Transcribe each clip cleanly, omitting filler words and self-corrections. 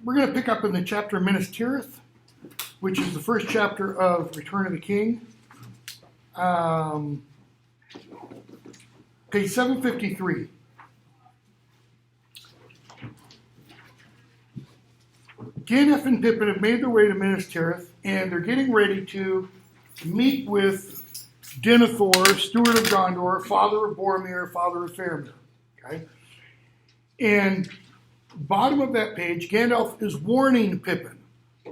We're going to pick up in the chapter Minas Tirith, which is the first chapter of Return of the King. Page 753. Gandalf and Pippin have made their way to Minas Tirith, and they're getting ready to meet with Denethor, Steward of Gondor, father of Boromir, father of Faramir. Okay? And bottom of that page, Gandalf is warning Pippin,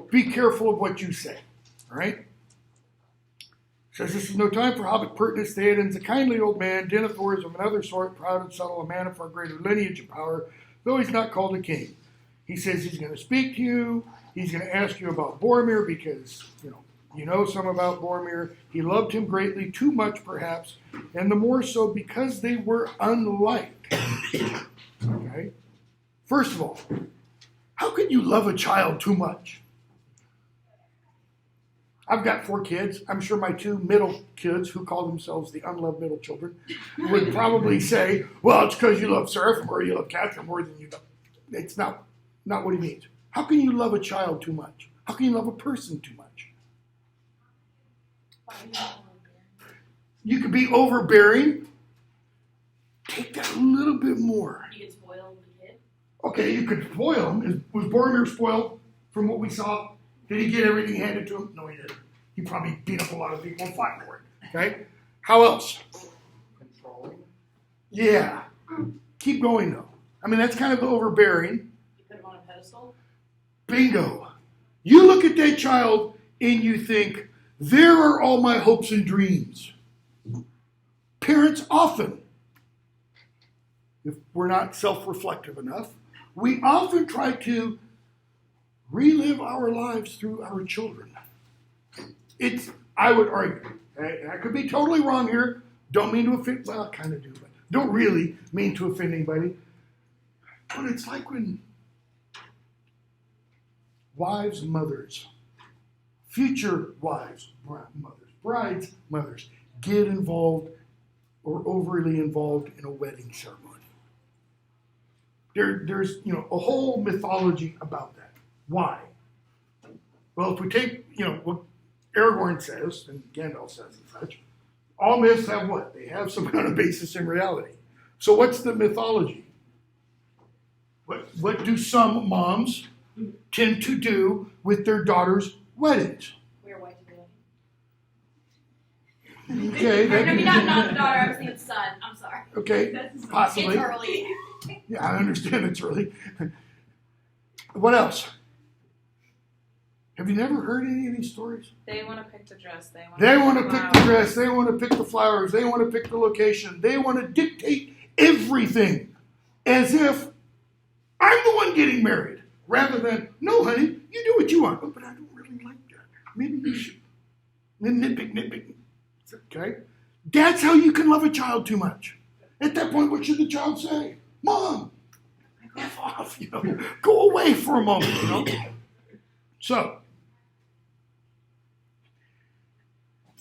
be careful of what you say. All right? Says this is no time for hobbit pertness. Theoden's a kindly old man. Denethor is of another sort, proud and subtle, a man of far greater lineage and power, though he's not called a king. He says he's going to speak to you. He's going to ask you about Boromir because, you know some about Boromir. He loved him greatly, too much perhaps, and the more so because they were unlike. Okay? First of all, how can you love a child too much? I've got 4 kids. I'm sure my 2 middle kids, who call themselves the unloved middle children, would probably say, well, it's because you love Seraphim or you love Catherine more than you love. It's not what he means. How can you love a child too much? How can you love a person too much? You could be overbearing. Take that a little bit more. You can spoil the kid. Okay, you could spoil him. Was Boromir spoiled from what we saw? Did he get everything handed to him? No, he didn't. He probably beat up a lot of people and fought for it. Okay? How else? Controlling. Yeah. Keep going, though. I mean, that's kind of the overbearing. You put him on a pedestal. Bingo. You look at that child and you think, there are all my hopes and dreams. Parents often, if we're not self-reflective enough, we often try to relive our lives through our children. I would argue, I could be totally wrong here, don't mean to offend, well, I kind of do, but don't really mean to offend anybody. But it's like when wives, mothers, future wives, mothers, brides, mothers, get involved or overly involved in a wedding ceremony. There's a whole mythology about that. Why? Well, if we take, what Aragorn says, and Gandalf says and such, all myths have what? They have some kind of basis in reality. So what's the mythology? What do some moms tend to do with their daughters' weddings? Wear white to Okay. Maybe not the daughter, I was thinking the son. I'm sorry. Okay, possibly. It's early. Yeah, I understand it's early. What else? Have you never heard any of these stories? They want to pick the dress. They want to pick the dress. They want to pick the flowers. They want to pick the location. They want to dictate everything as if I'm the one getting married. Rather than, no, honey, you do what you want. Oh, but I don't really like that. Maybe you should. Nitpick. Okay? That's how you can love a child too much. At that point, what should the child say? Mom, F off, go away for a moment, So,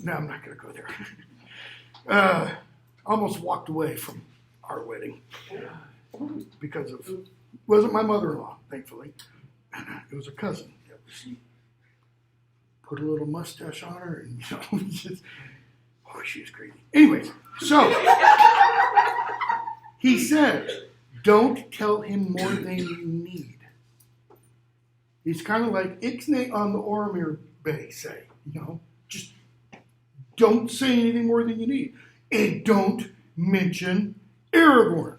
no, I'm not going to go there. Almost walked away from our wedding because of, wasn't my mother-in-law, thankfully. It was a cousin. Put a little mustache on her and, just, she was crazy. Anyways, so he said, don't tell him more than you need. He's kind of like Ixnay on the Oromir Bay say, just don't say anything more than you need. And don't mention Aragorn.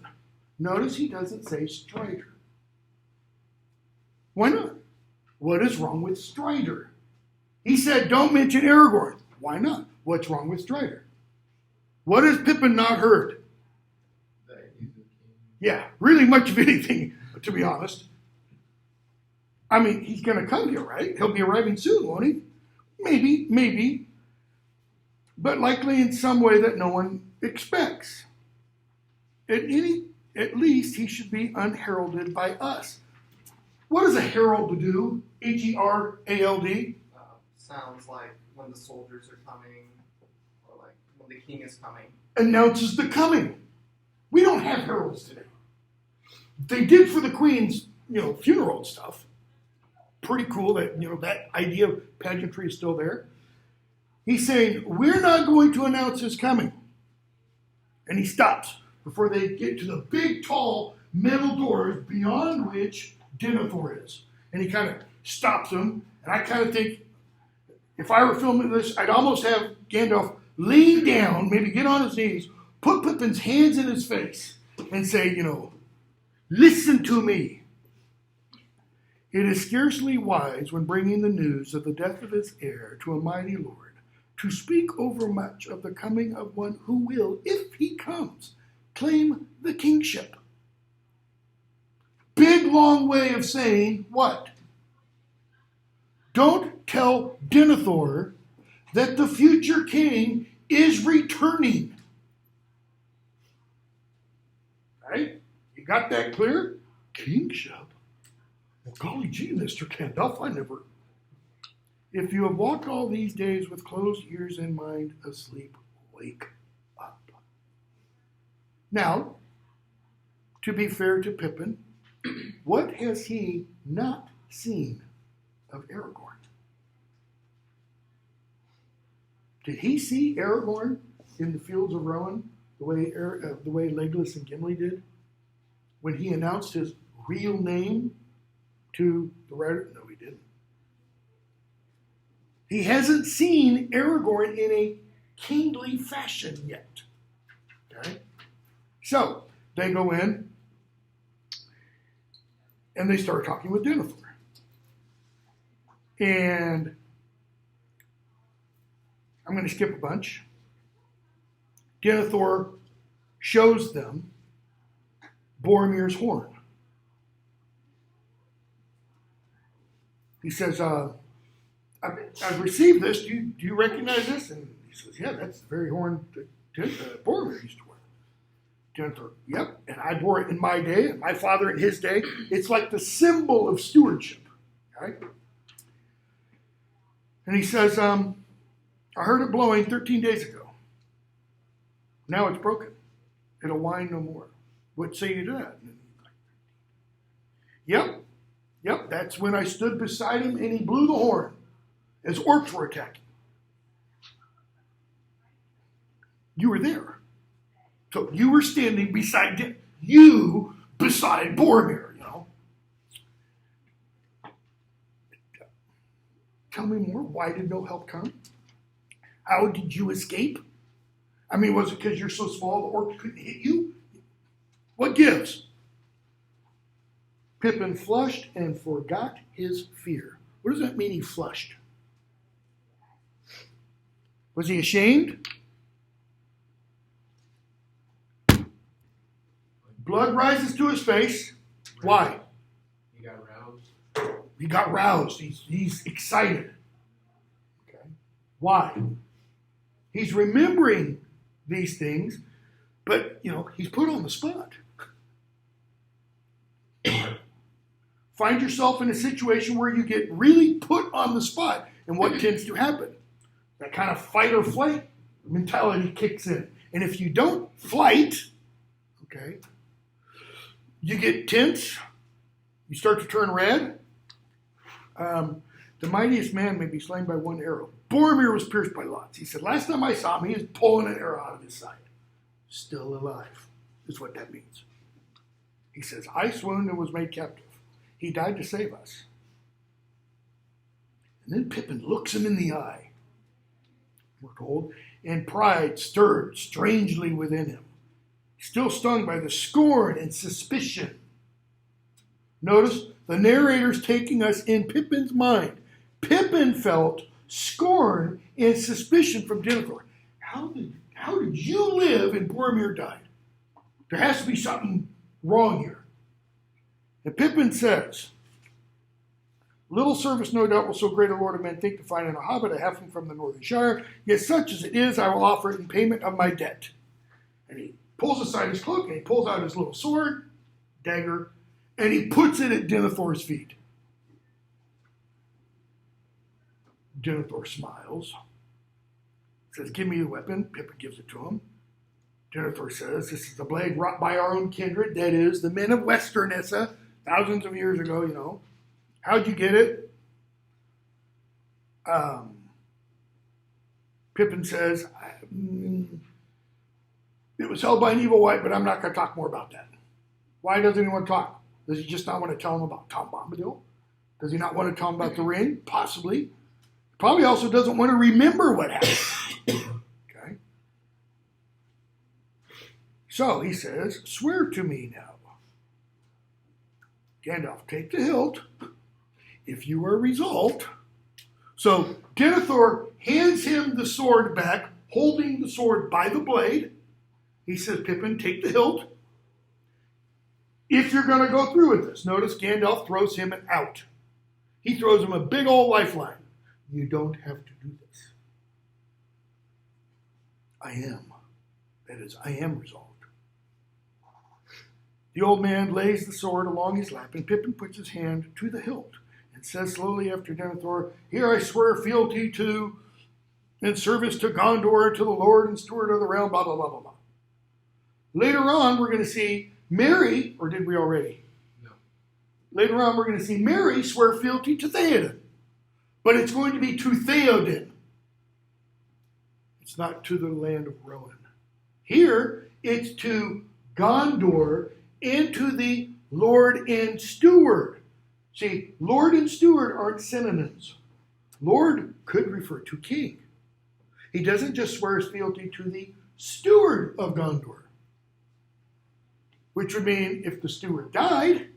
Notice he doesn't say Strider. Why not? What is wrong with Strider? He said, don't mention Aragorn. Why not? What's wrong with Strider? What has Pippin not heard? That he's a king. Yeah, really much of anything, to be honest. I mean, he's going to come here, right? He'll be arriving soon, won't he? Maybe. But likely in some way that no one expects. At least he should be unheralded by us. What is a herald do? Herald? Sounds like when the soldiers are coming, or like when the king is coming. Announces the coming. We don't have heralds today. They did for the queens funeral and stuff. Pretty cool that, that idea of pageantry is still there. He's saying, we're not going to announce his coming. And he stops before they get to the big, tall metal doors beyond which Denethor is. And he kind of stops them. And I kind of think, if I were filming this, I'd almost have Gandalf lean down, maybe get on his knees, put Pippin's hands in his face, and say, listen to me. It is scarcely wise when bringing the news of the death of his heir to a mighty lord to speak overmuch of the coming of one who will, if he comes, claim the kingship. Big, long way of saying what? Don't tell Denethor that the future king is returning. Right? You got that clear? Kingship? Well, golly gee, Mr. Gandalf, I never. If you have walked all these days with closed ears and mind asleep, wake up. Now, to be fair to Pippin, what has he not seen of Aragorn? Did he see Aragorn in the fields of Rohan the way Legolas and Gimli did? When he announced his real name to the writer? No, he didn't. He hasn't seen Aragorn in a kingly fashion yet. Okay? So, they go in and they start talking with Denethor. And I'm going to skip a bunch. Denethor shows them Boromir's horn. He says, I've received this. Do you recognize this? And he says, yeah, that's the very horn that Boromir used to wear. Denethor, yep, and I bore it in my day, and my father in his day. It's like the symbol of stewardship. Okay? And he says, I heard it blowing 13 days ago. Now it's broken. It'll whine no more. What say you to that? Yep, that's when I stood beside him and he blew the horn as orcs were attacking. You were there. So you were standing beside Boromir, Tell me more. Why did no help come? How did you escape? I mean, was it because you're so small the orcs couldn't hit you? What gives? Pippin flushed and forgot his fear. What does that mean, he flushed? Was he ashamed? Blood rises to his face. Why? He got roused. He got roused. He's excited. Okay. Why? He's remembering these things, but, he's put on the spot. Find yourself in a situation where you get really put on the spot. And what tends to happen? That kind of fight or flight mentality kicks in. And if you don't flight, okay, you get tense. You start to turn red. The mightiest man may be slain by one arrow. Boromir was pierced by lots. He said, last time I saw him, he was pulling an arrow out of his side. Still alive is what that means. He says, I swooned and was made captive. He died to save us. And then Pippin looks him in the eye, we're told, and pride stirred strangely within him, still stung by the scorn and suspicion. Notice the narrator's taking us in Pippin's mind. Pippin felt scorn and suspicion from Denethor. How did you live and Boromir died? There has to be something wrong here. And Pippin says, little service no doubt will so great a lord of men think to find in a hobbit a halfling from the northern shire, yet such as it is I will offer it in payment of my debt. And he pulls aside his cloak and he pulls out his little sword, dagger, and he puts it at Denethor's feet. Denethor smiles, says, give me the weapon. Pippin gives it to him. Denethor says, this is a blade wrought by our own kindred, that is, the men of Western Essa, thousands of years ago, you know. How'd you get it? Pippin says, it was held by an evil wight, but I'm not going to talk more about that. Why doesn't he want to talk? Does he just not want to tell him about Tom Bombadil? Does he not want to tell him about the ring? Possibly. He probably also doesn't want to remember what happened. Okay. So he says, swear to me now. Gandalf, take the hilt if you are resolved. So Denethor hands him the sword back, holding the sword by the blade. He says, Pippin, take the hilt if you're going to go through with this. Notice Gandalf throws him an out. He throws him a big old lifeline. You don't have to do this. I am. That is, I am resolved. The old man lays the sword along his lap, and Pippin puts his hand to the hilt and says slowly after Denethor, here I swear fealty to and service to Gondor, to the Lord and Steward of the realm, blah, blah, blah, blah, blah. Later on, we're going to see Merry, or did we already? No. Later on, we're going to see Merry swear fealty to Theoden. But it's going to be to Theoden. It's not to the land of Rohan. Here, it's to Gondor and to the Lord and Steward. See, Lord and Steward aren't synonyms. Lord could refer to king. He doesn't just swear his fealty to the steward of Gondor, which would mean if the steward died,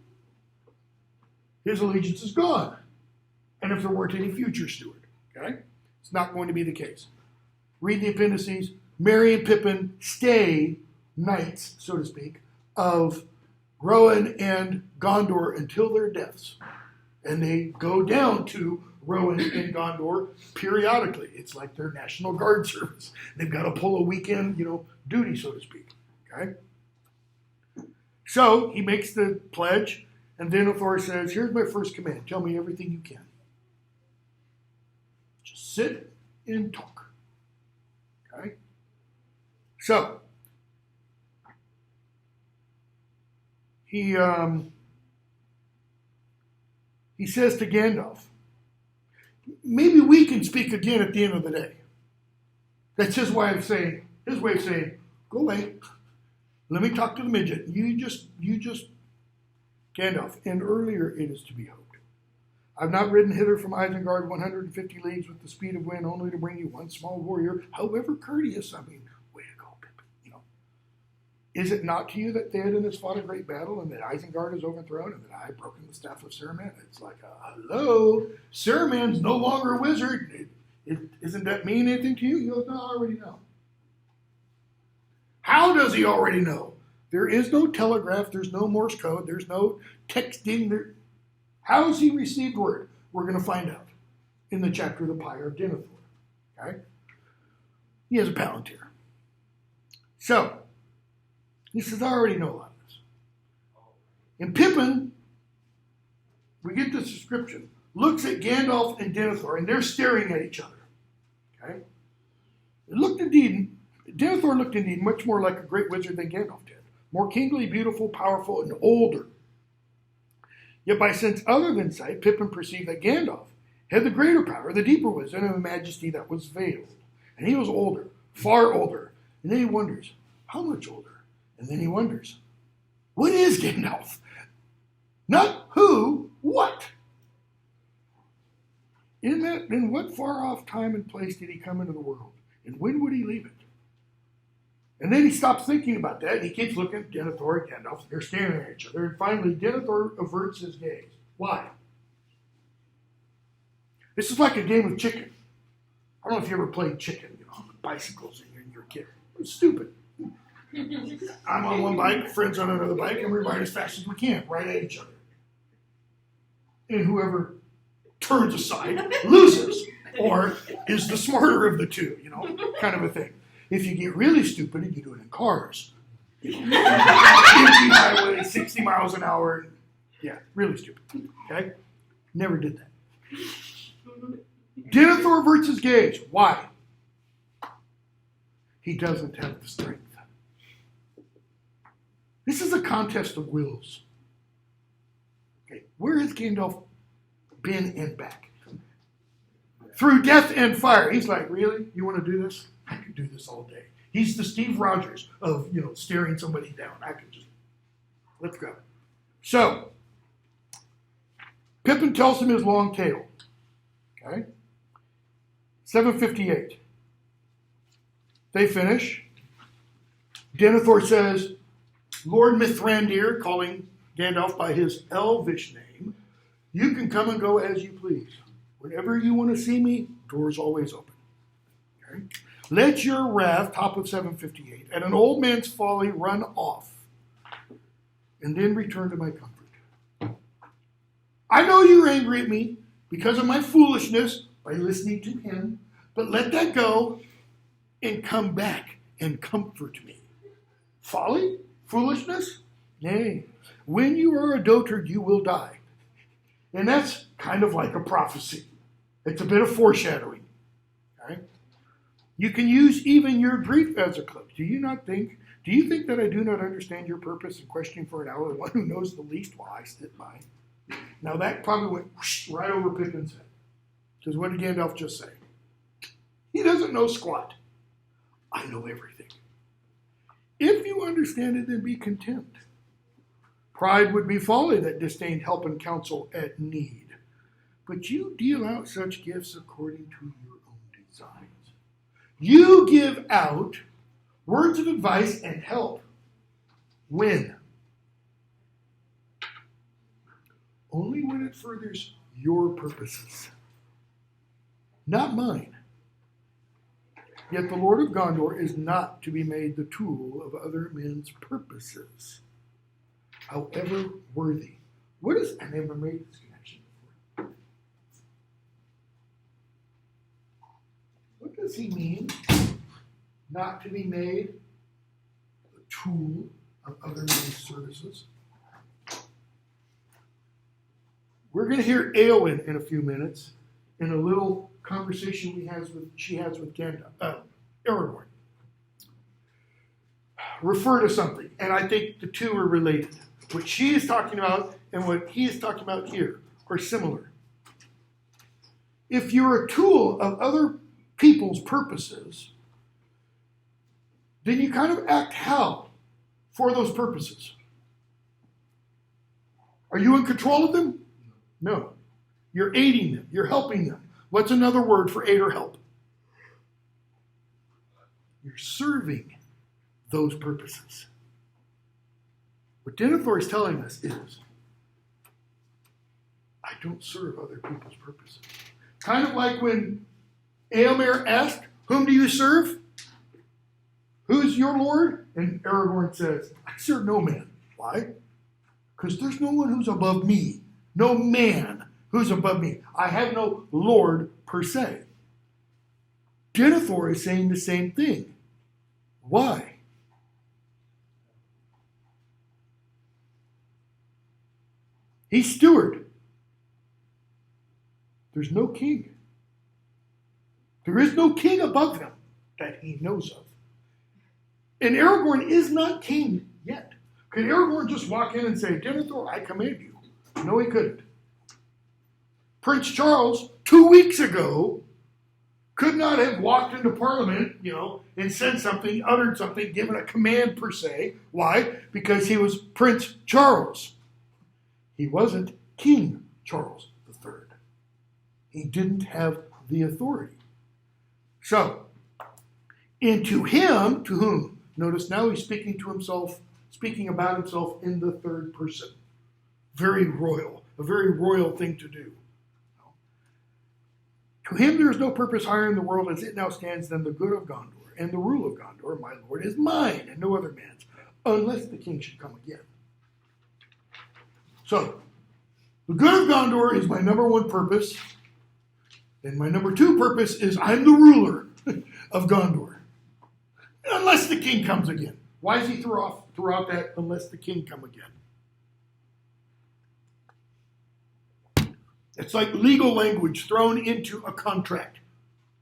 his allegiance is gone. And if there weren't any future steward, okay? It's not going to be the case. Read the appendices. Merry and Pippin stay knights, so to speak, of Rohan and Gondor until their deaths. And they go down to Rohan and Gondor periodically. It's like their National Guard service. They've got to pull a weekend, duty, so to speak. Okay? So he makes the pledge, and Denethor says, here's my first command. Tell me everything you can. Just sit and talk. Okay? So, he says to Gandalf, maybe we can speak again at the end of the day. That's his way of saying, go away. Let me talk to the midget. You just, Gandalf, and earlier it is to be hoped. I've not ridden hither from Isengard 150 leagues with the speed of wind only to bring you one small warrior, however courteous. I mean, way to go, Pippin. Is it not to you that Theoden has fought a great battle and that Isengard is overthrown and that I have broken the staff of Saruman? It's like, hello, Saruman's no longer a wizard. Isn't that mean anything to you? He goes, no, I already know. How does he already know? There is no telegraph. There's no Morse code. There's no texting. How has he received word? We're going to find out in the chapter of the Pyre of Denethor. Okay? He has a palantir. So, he says, I already know a lot of this. And Pippin, we get this description, looks at Gandalf and Denethor, and they're staring at each other. Okay? Denethor looked indeed much more like a great wizard than Gandalf did. More kingly, beautiful, powerful, and older. Yet by sense other than sight, Pippin perceived that Gandalf had the greater power, the deeper wisdom, and a majesty that was veiled. And he was older, far older. And then he wonders, how much older? And then he wonders, what is Gandalf? Not who, what? In what far off time and place did he come into the world? And when would he leave it? And then he stops thinking about that, and he keeps looking at Denethor and Gandalf, and they're staring at each other. And finally, Denethor averts his gaze. Why? This is like a game of chicken. I don't know if you ever played chicken, bicycles and you're a kid. It's stupid. I'm on one bike, friends on another bike, and we ride as fast as we can, right at each other. And whoever turns aside loses, or is the smarter of the two, kind of a thing. If you get really stupid, you do it in cars. 50 highway, 60 miles an hour. Yeah, really stupid. Okay? Never did that. Denethor averts his gaze. Why? He doesn't have the strength. This is a contest of wills. Where has Gandalf been and back? Through death and fire. He's like, really? You want to do this? I could do this all day. He's the Steve Rogers of, staring somebody down. I could just, let's go. So, Pippin tells him his long tale. Okay? 7:58. They finish. Denethor says, Lord Mithrandir, calling Gandalf by his elvish name, you can come and go as you please. Whenever you want to see me, door's always open. Okay? Let your wrath, top of 7:58, and an old man's folly run off, and then return to my comfort. I know you're angry at me because of my foolishness by listening to him, but let that go and come back and comfort me. Folly? Foolishness? Nay. When you are a dotard, you will die. And that's kind of like a prophecy. It's a bit of foreshadowing. Okay? You can use even your grief as a cloak. Do you think that I do not understand your purpose and questioning for an hour, the one who knows the least while I sit by? Now that probably went whoosh, right over Pippin's head. Because what did Gandalf just say? He doesn't know squat. I know everything. If you understand it, then be content. Pride would be folly that disdained help and counsel at need. But you deal out such gifts according to your own designs. You give out words of advice and help. When? Only when it furthers your purposes, not mine. Yet the Lord of Gondor is not to be made the tool of other men's purposes, however worthy. I never made this connection before. What does he mean? Not to be made the tool of other men's services. We're going to hear Eowyn in a few minutes in a little conversation she has with Aragorn. Refer to something, and I think the two are related. What she is talking about and what he is talking about here are similar. If you're a tool of other people's purposes, then you kind of act how for those purposes? Are you in control of them? No. You're aiding them. You're helping them. What's another word for aid or help? You're serving those purposes. What Denethor is telling us is, I don't serve other people's purposes. Kind of like when Eomer asked, whom do you serve? Who's your Lord? And Aragorn says, I serve no man. Why? Because there's no one who's above me. No man who's above me. I have no Lord per se. Denethor is saying the same thing. Why? He's steward. There's no king. There is no king above him that he knows of. And Aragorn is not king yet. Could Aragorn just walk in and say, Denethor, I command you? No, he couldn't. Prince Charles, 2 weeks ago, could not have walked into Parliament, and said something, uttered something, given a command per se. Why? Because he was Prince Charles. He wasn't King Charles III. He didn't have the authority. So, into him, to whom? Notice now he's speaking to himself, speaking about himself in the third person. Very royal, a very royal thing to do. To him there is no purpose higher in the world as it now stands than the good of Gondor, and the rule of Gondor, my lord, is mine and no other man's, unless the king should come again. So, the good of Gondor is my number one purpose, and my number two purpose is I'm the ruler of Gondor, unless the king comes again. Why does he throw out that unless the king come again? It's like legal language thrown into a contract.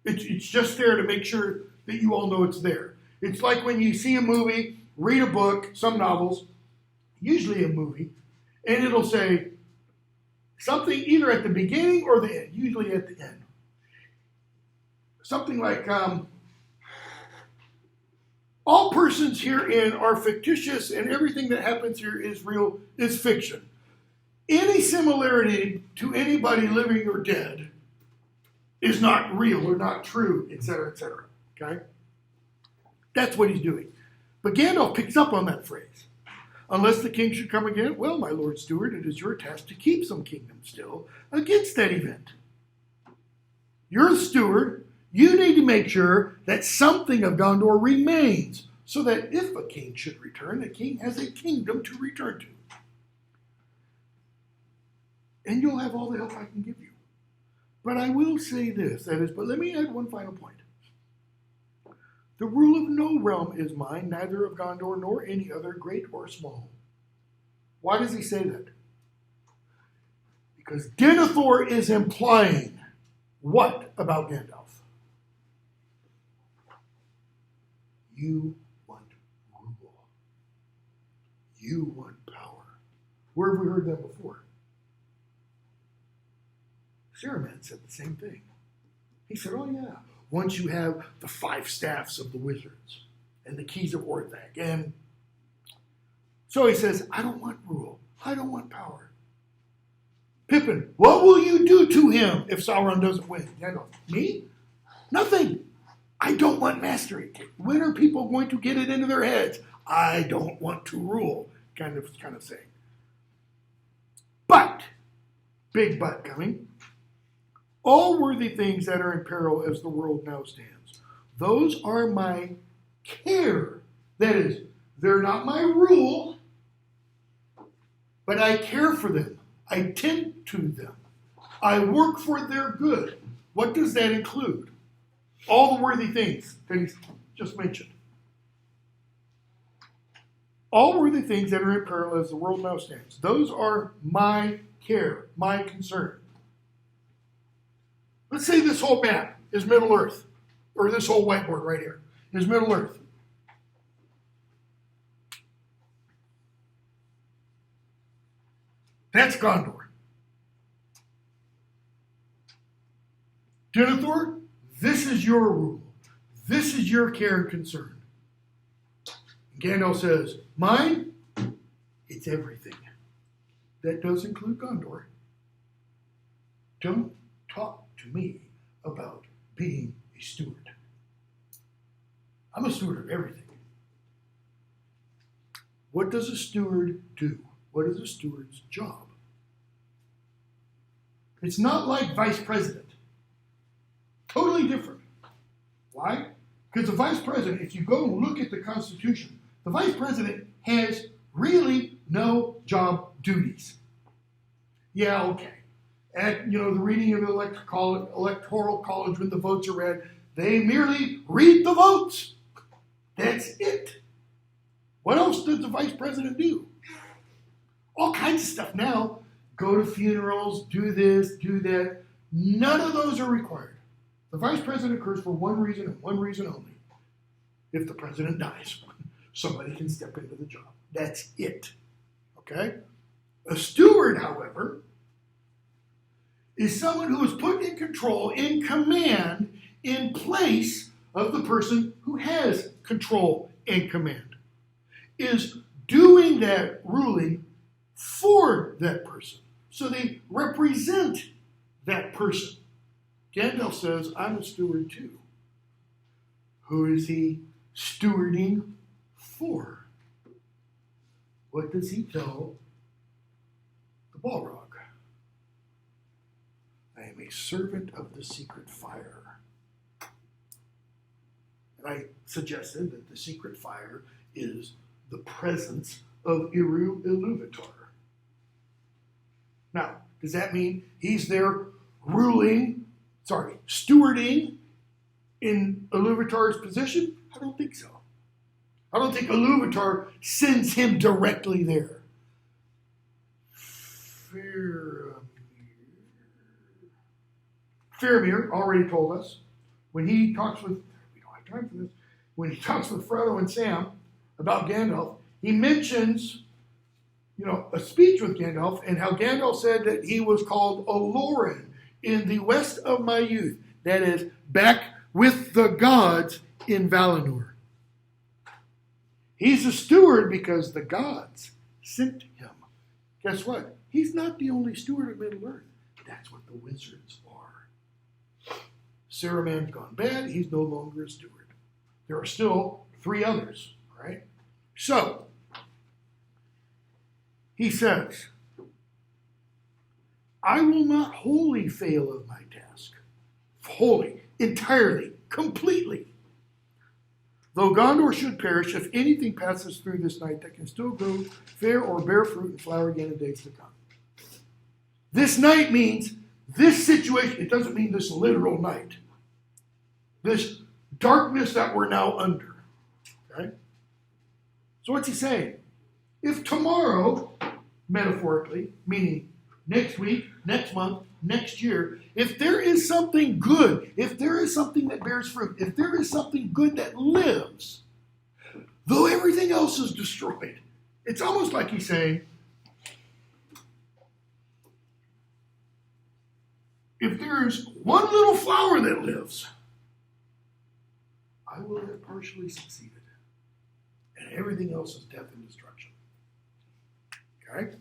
It's just there to make sure that you all know it's there. It's like when you see a movie, read a book, some novels, usually a movie, and it'll say, Something either at the beginning or the end, usually at the end. Something like, all persons herein are fictitious and everything that happens here is real, is fiction. Any similarity to anybody living or dead is not real or not true, etc., etc. Okay? That's what he's doing. But Gandalf picks up on that phrase. Unless the king should come again, well, my lord steward, it is your task to keep some kingdom still against that event. You're the steward. You need to make sure that something of Gondor remains, so that if a king should return, the king has a kingdom to return to. And you'll have all the help I can give you. But I will say this, that is, but let me add one final point. The rule of no realm is mine, neither of Gondor nor any other, great or small. Why does he say that? Because Denethor is implying what about Gandalf? You want rule. You want power. Where have we heard that before? Saruman said the same thing. He said, oh yeah, once you have the 5 staffs of the wizards and the keys of Orthanc, and so he says, I don't want rule. I don't want power. Pippin, what will you do to him if Sauron doesn't win? Gandalf, me? Nothing. I don't want mastery. When are people going to get it into their heads? I don't want to rule, kind of thing. But, big but coming, all worthy things that are in peril as the world now stands, those are my care. That is, they're not my rule, but I care for them. I tend to them. I work for their good. What does that include? All the worthy things that he's just mentioned. All worthy things that are in peril as the world now stands. Those are my care, my concern. Let's say this whole map is Middle Earth, or this whole whiteboard right here is Middle Earth. That's Gondor. Denethor, this is your rule. This is your care and concern. And Gandalf says, mine, it's everything. That does include Gondor. Don't talk to me about being a steward. I'm a steward of everything. What does a steward do? What is a steward's job? It's not like vice president. Totally different. Why? Because the vice president, if you go and look at the Constitution, the vice president has really no job duties. Yeah, okay. At the reading of the electoral college when the votes are read, they merely read the votes. That's it. What else does the vice president do? All kinds of stuff now. Go to funerals, do this, do that. None of those are required. The vice president occurs for one reason and one reason only. If the president dies, somebody can step into the job. That's it. Okay? A steward, however, is someone who is put in control, in command, in place of the person who has control and command. Is doing that ruling for that person. So they represent that person. Gandalf says, I'm a steward too. Who is he stewarding for? What does he tell the Balrog? I am a servant of the secret fire. And I suggested that the secret fire is the presence of Iluvatar. Now, does that mean he's there stewarding in Iluvatar's position? I don't think so. I don't think sends him directly there. Faramir already told us when he talks with, we don't have time for this, when he talks with Frodo and Sam about Gandalf, he mentions a speech with Gandalf, and how Gandalf said that he was called a Loren in the west of my youth. That is, back with the gods in Valinor. He's a steward because the gods sent him. Guess what? He's not the only steward of Middle-earth. That's what the wizards are. Saruman's gone bad. He's no longer a steward. There are still 3 others, right? So, he says, I will not wholly fail of my task. Wholly, entirely, completely. Though Gondor should perish, if anything passes through this night that can still grow fair or bear fruit and flower again in days to come. This night means this situation. It doesn't mean this literal night. This darkness that we're now under. Okay? So what's he saying? If tomorrow, metaphorically, meaning next week, next month, next year, if there is something good, if there is something that bears fruit, if there is something good that lives, though everything else is destroyed, it's almost like he's saying, if there's one little flower that lives, I will have partially succeeded. And everything else is death and destruction. Okay?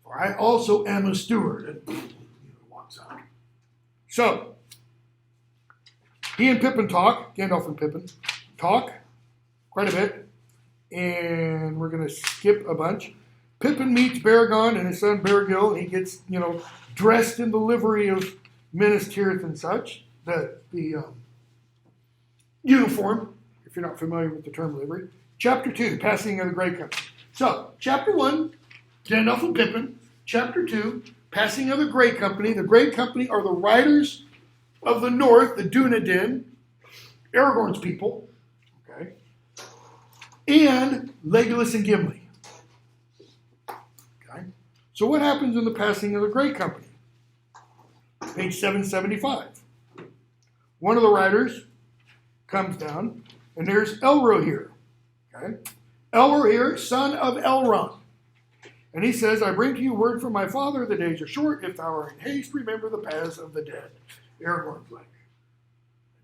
For I also am a steward. And walks out. So, he and Pippin talk, Gandalf and Pippin talk quite a bit. And we're going to skip a bunch. Pippin meets Baragon and his son Baragil. He gets, dressed in the livery of Minas Tirith and such. The uniform, if you're not familiar with the term livery. Chapter 2, Passing of the Grey Company. So, Chapter 1, Gandalf and Pippin. Chapter 2, Passing of the Grey Company. The Grey Company are the riders of the north, the Dunedain, Aragorn's people. Okay. And Legolas and Gimli. Okay. So what happens in the Passing of the Grey Company? Page 775. One of the riders comes down, and there's Elrohir. Okay? Elrohir, son of Elrond. And he says, I bring to you word from my father, the days are short. If thou art in haste, remember the paths of the dead. Aragorn's like,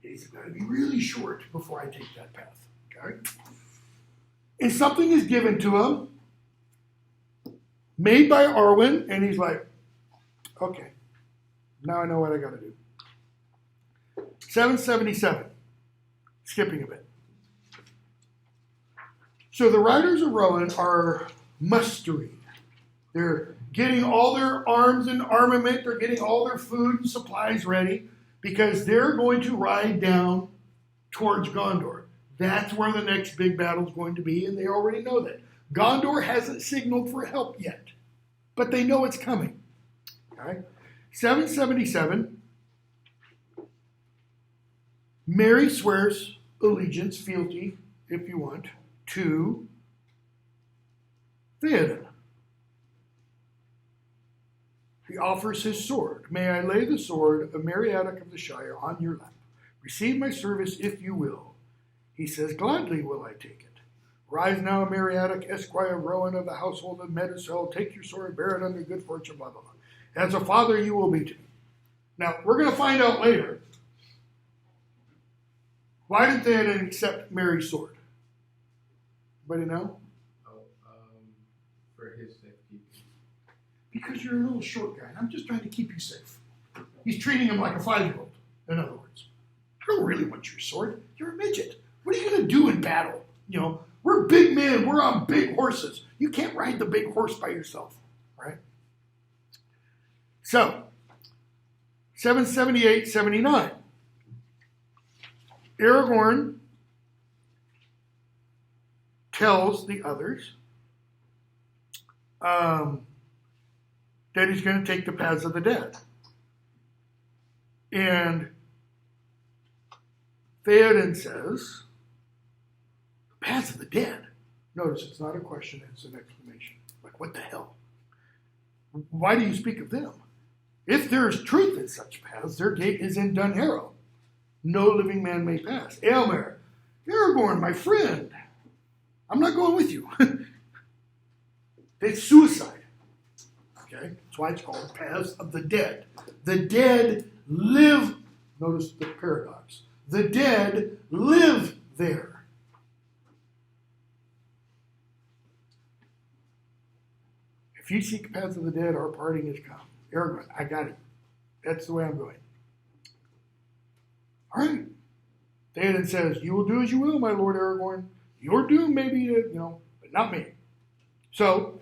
the days have got to be really short before I take that path. Okay? And something is given to him, made by Arwen, and he's like, okay, now I know what I got to do. 777. Skipping a bit. So the riders of Rohan are mustering. They're getting all their arms and armament. They're getting all their food and supplies ready because they're going to ride down towards Gondor. That's where the next big battle is going to be, and they already know that. Gondor hasn't signaled for help yet, but they know it's coming. Okay? 777. Merry swears allegiance, fealty, if you want, to Theoden. He offers his sword. May I lay the sword of Meriadoc of the Shire on your lap. Receive my service if you will. He says, gladly will I take it. Rise now, Meriadoc, Esquire of Rohan of the household of Medusel. Take your sword, bear it under good fortune, blah, blah, blah. As a father you will be to me. Now, we're going to find out later. Why did Theoden accept Merry's sword? Anybody know? For his safety. Because you're a little short guy, and I'm just trying to keep you safe. He's treating him like a 5-year-old, in other words. I don't really want your sword. You're a midget. What are you going to do in battle? We're big men. We're on big horses. You can't ride the big horse by yourself, right? So, 778, 79. Aragorn tells the others that he's going to take the paths of the dead. And Theoden says, the paths of the dead. Notice it's not a question, it's an exclamation. Like, what the hell? Why do you speak of them? If there is truth in such paths, their gate is in Dunharrow. No living man may pass. Aylmer, Aragorn, my friend, I'm not going with you. It's suicide. Okay? That's why it's called Paths of the Dead. The dead live, notice the paradox. The dead live there. If you seek paths of the dead, our parting is come. Aragorn, I got it. That's the way I'm going. All right. Theoden says, you will do as you will, my lord Aragorn. Your doom may be to, but not me. So,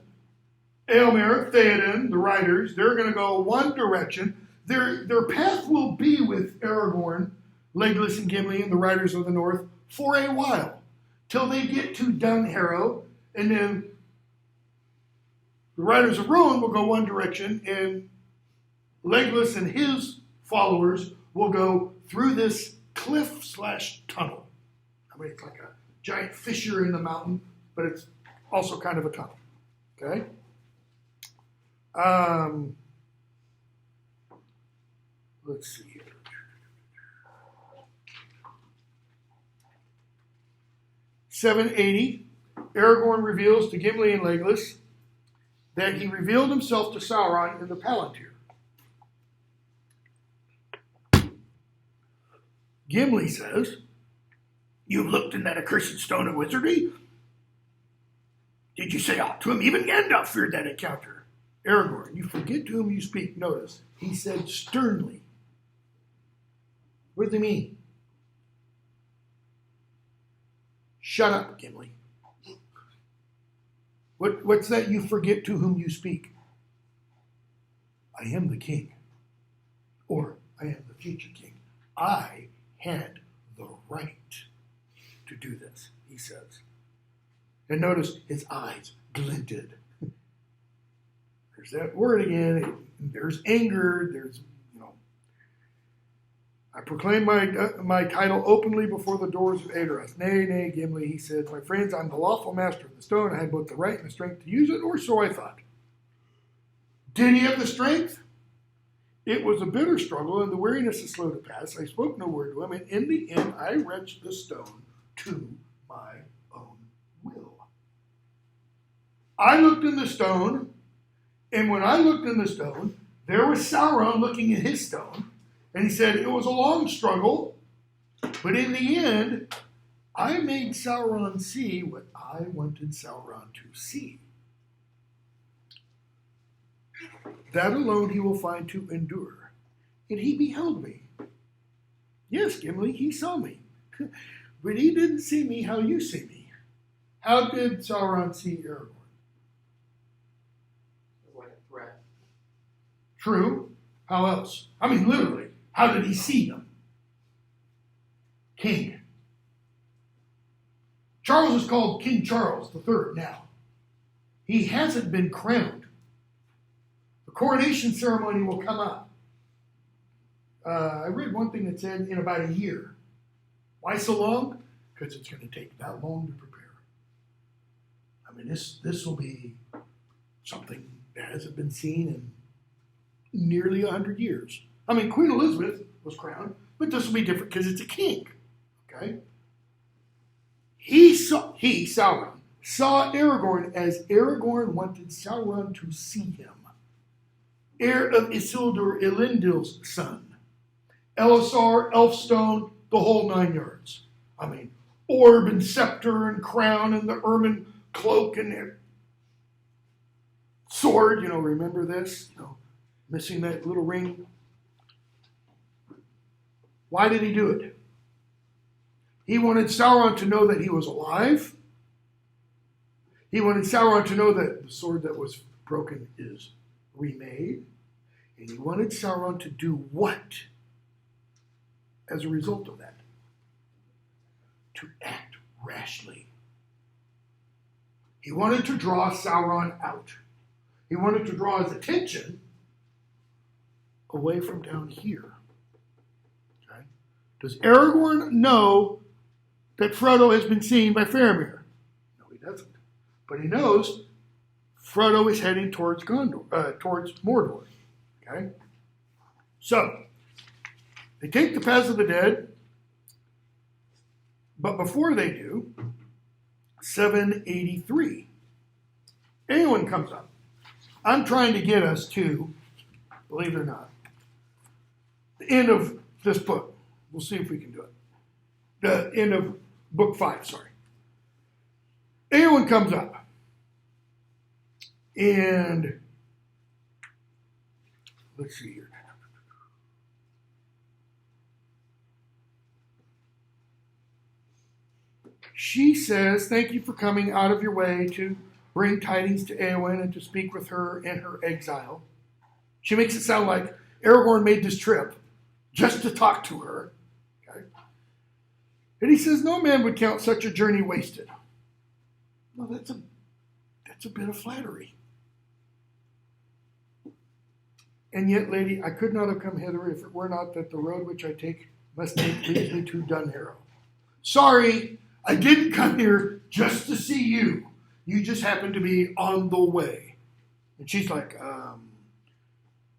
Eomer, Theoden, the riders, they're going to go one direction. Their path will be with Aragorn, Legolas, and Gimli, and the riders of the north for a while, till they get to Dunharrow, and then the riders of Rohan will go one direction, and Legolas and his followers will go through this cliff/tunnel. I mean, it's like a giant fissure in the mountain, but it's also kind of a tunnel. Okay? Let's see here. (780) Aragorn reveals to Gimli and Legolas that he revealed himself to Sauron in the Palantir. Gimli says, "You've looked in that accursed stone of wizardry? Did you say aught to him? Even Gandalf feared that encounter." Aragorn, you forget to whom you speak. Notice, he said sternly. What does he mean? Shut up, Gimli. What's that you forget to whom you speak? I am the king. Or I am the future king. I had the right to do this, he says. And notice his eyes glinted. There's that word again. There's anger. There's, I proclaim my title openly before the doors of Aedoras. Nay, nay, Gimli, he said, my friends, I'm the lawful master of the stone. I had both the right and the strength to use it, or so I thought. Did he have the strength? It was a bitter struggle, and the weariness is slow to pass. I spoke no word to him, and in the end I wrenched the stone to my own will. I looked in the stone, and when I looked in the stone, there was Sauron looking at his stone, and he said, it was a long struggle, but in the end, I made Sauron see what I wanted Sauron to see. That alone he will find to endure. And he beheld me. Yes, Gimli, he saw me. But he didn't see me how you see me. How did Sauron see Aragorn? Like a threat. True. How else? I mean, literally. How did he see him? King. Charles is called King Charles III now. He hasn't been crowned. The coronation ceremony will come up. I read one thing that said in about a year. Why so long? Because it's going to take that long to prepare. I mean, this will be something that hasn't been seen in nearly 100 years. I mean, Queen Elizabeth was crowned, but this will be different because it's a king. Okay? Sauron, saw Aragorn as Aragorn wanted Sauron to see him. Heir of Isildur, Elendil's son. Elisar, Elfstone, the whole 9 yards. I mean, orb and scepter and crown and the ermine cloak and sword. Remember this? Missing that little ring. Why did he do it? He wanted Sauron to know that he was alive. He wanted Sauron to know that the sword that was broken is remade. And he wanted Sauron to do what as a result of that? To act rashly. He wanted to draw Sauron out. He wanted to draw his attention away from down here. Okay? Does Aragorn know that Frodo has been seen by Faramir? No, he doesn't. But he knows Frodo is heading towards towards Mordor. Okay? So, they take the paths of the dead, but before they do, 783. Anyone comes up. I'm trying to get us to, believe it or not, the end of this book. We'll see if we can do it. The end of book 5, sorry. Anyone comes up. And let's see here. She says, thank you for coming out of your way to bring tidings to Eowyn and to speak with her in her exile. She makes it sound like Aragorn made this trip just to talk to her. Okay? And he says, no man would count such a journey wasted. Well, that's a bit of flattery. And yet, lady, I could not have come hither if it were not that the road which I must take leads me to Dunharrow. Sorry, I didn't come here just to see you. You just happened to be on the way. And she's like,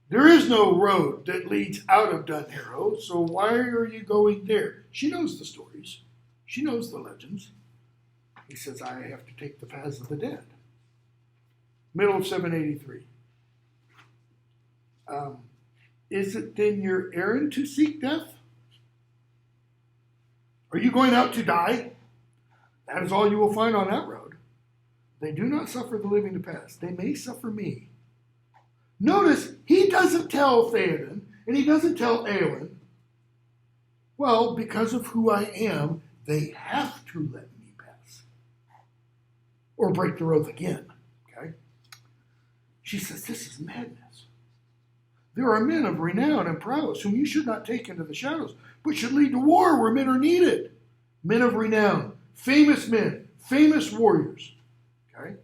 there is no road that leads out of Dunharrow, so why are you going there? She knows the stories. She knows the legends. He says, I have to take the paths of the dead. Middle of 783. Is it then your errand to seek death? Are you going out to die? That is all you will find on that road. They do not suffer the living to pass. They may suffer me. Notice, he doesn't tell Theoden, and he doesn't tell Eowyn, well, because of who I am, they have to let me pass. Or break their oath again. Okay? She says, this is madness. There are men of renown and prowess whom you should not take into the shadows, but should lead to war where men are needed. Men of renown, famous men, famous warriors. Okay?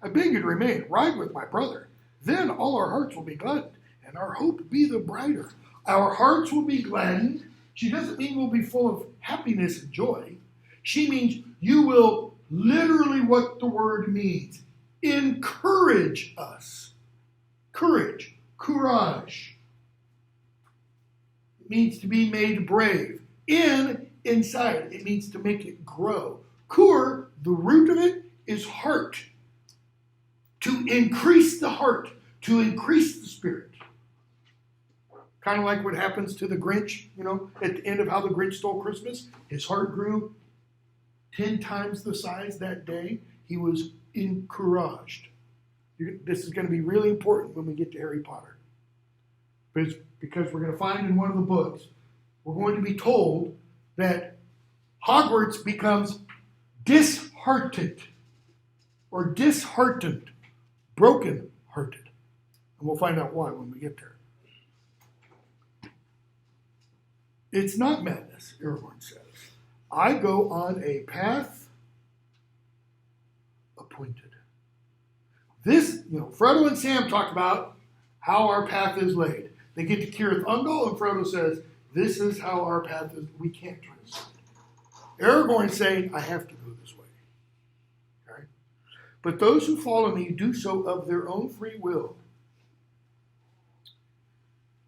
I beg you to remain, ride with my brother. Then all our hearts will be gladdened, and our hope be the brighter. Our hearts will be gladdened. She doesn't mean we'll be full of happiness and joy. She means you will literally what the word means. Encourage us. Courage. Courage. It means to be made brave. Inside. It means to make it grow. Cour, the root of it, is heart. To increase the heart. To increase the spirit. Kind of like what happens to the Grinch, at the end of How the Grinch Stole Christmas. His heart grew 10 times the size that day. He was encouraged. This is going to be really important when we get to Harry Potter. Because we're going to find in one of the books, we're going to be told that Hogwarts becomes disheartened, broken-hearted. And we'll find out why when we get there. It's not madness, Aragorn says. I go on a path appointed. This, Frodo and Sam talked about how our path is laid. They get to Tirith Ungol, and Frodo says, this is how our path is. We can't turn aside. Aragorn saying, I have to go this way. Okay? But those who follow me do so of their own free will.